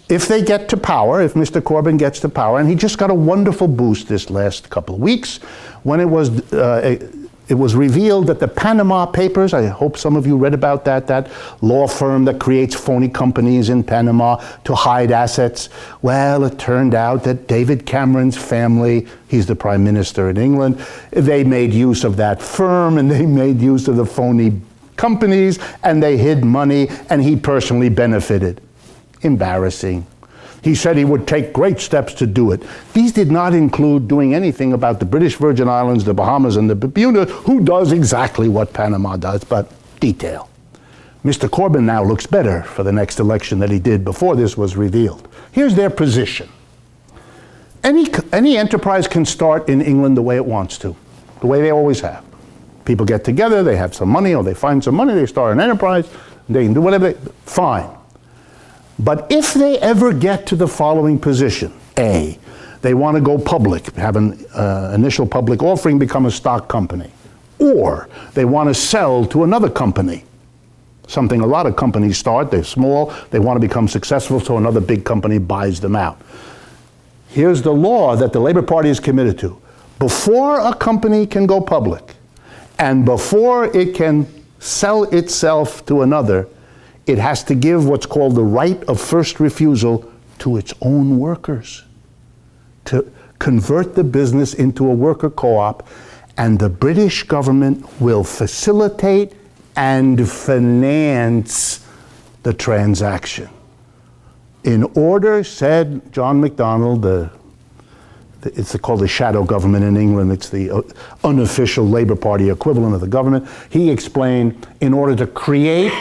If they get to power, if Mr. Corbyn gets to power, and he just got a wonderful boost this last couple of weeks when it was revealed that the Panama Papers, I hope some of you read about that law firm that creates phony companies in Panama to hide assets. Well, it turned out that David Cameron's family, he's the Prime Minister in England, they made use of that firm and they made use of the phony companies and they hid money and he personally benefited. Embarrassing. He said he would take great steps to do it. These did not include doing anything about the British Virgin Islands, the Bahamas, and the Bermuda, who does exactly what Panama does, but detail. Mr. Corbyn now looks better for the next election than he did before this was revealed. Here's their position. Any enterprise can start in England the way it wants to, the way they always have. People get together, they have some money, or they find some money, they start an enterprise, they can do whatever, fine. But if they ever get to the following position, A, they want to go public, have an initial public offering, become a stock company, or they want to sell to another company, something a lot of companies start, they're small, they want to become successful, so another big company buys them out. Here's the law that the Labour Party is committed to. Before a company can go public, and before it can sell itself to another, it has to give what's called the right of first refusal to its own workers, to convert the business into a worker co-op, and the British government will facilitate and finance the transaction. In order, said John MacDonald, it's called the shadow government in England, it's the unofficial Labour Party equivalent of the government, he explained, in order to create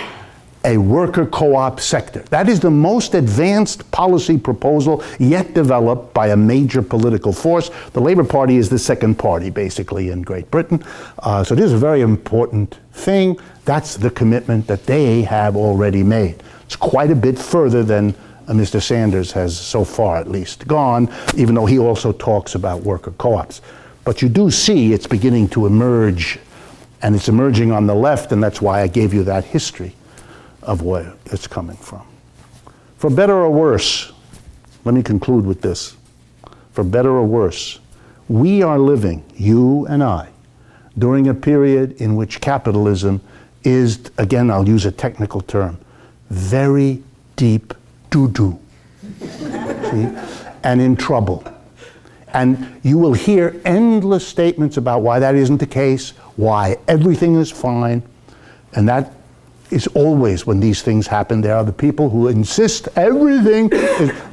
a worker co-op sector. That is the most advanced policy proposal yet developed by a major political force. The Labour Party is the second party, basically, in Great Britain. So this is a very important thing. That's the commitment that they have already made. It's quite a bit further than Mr. Sanders has so far at least gone, even though he also talks about worker co-ops. But you do see it's beginning to emerge, and it's emerging on the left, and that's why I gave you that history of where it's coming from. For better or worse, let me conclude with this. For better or worse, we are living, you and I, during a period in which capitalism is, again, I'll use a technical term, very deep doo-doo, see, and in trouble. And you will hear endless statements about why that isn't the case, why everything is fine, and that is always when these things happen. There are the people who insist everything,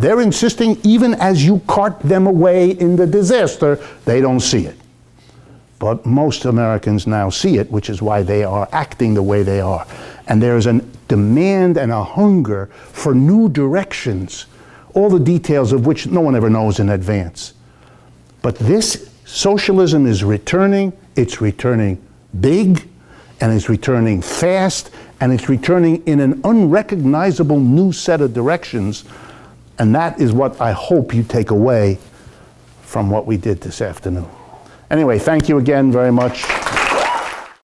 they're insisting even as you cart them away in the disaster, they don't see it. But most Americans now see it, which is why they are acting the way they are. And there is a demand and a hunger for new directions, all the details of which no one ever knows in advance. But this socialism is returning, it's returning big, and it's returning fast, and it's returning in an unrecognizable new set of directions. And that is what I hope you take away from what we did this afternoon. Anyway, thank you again very much.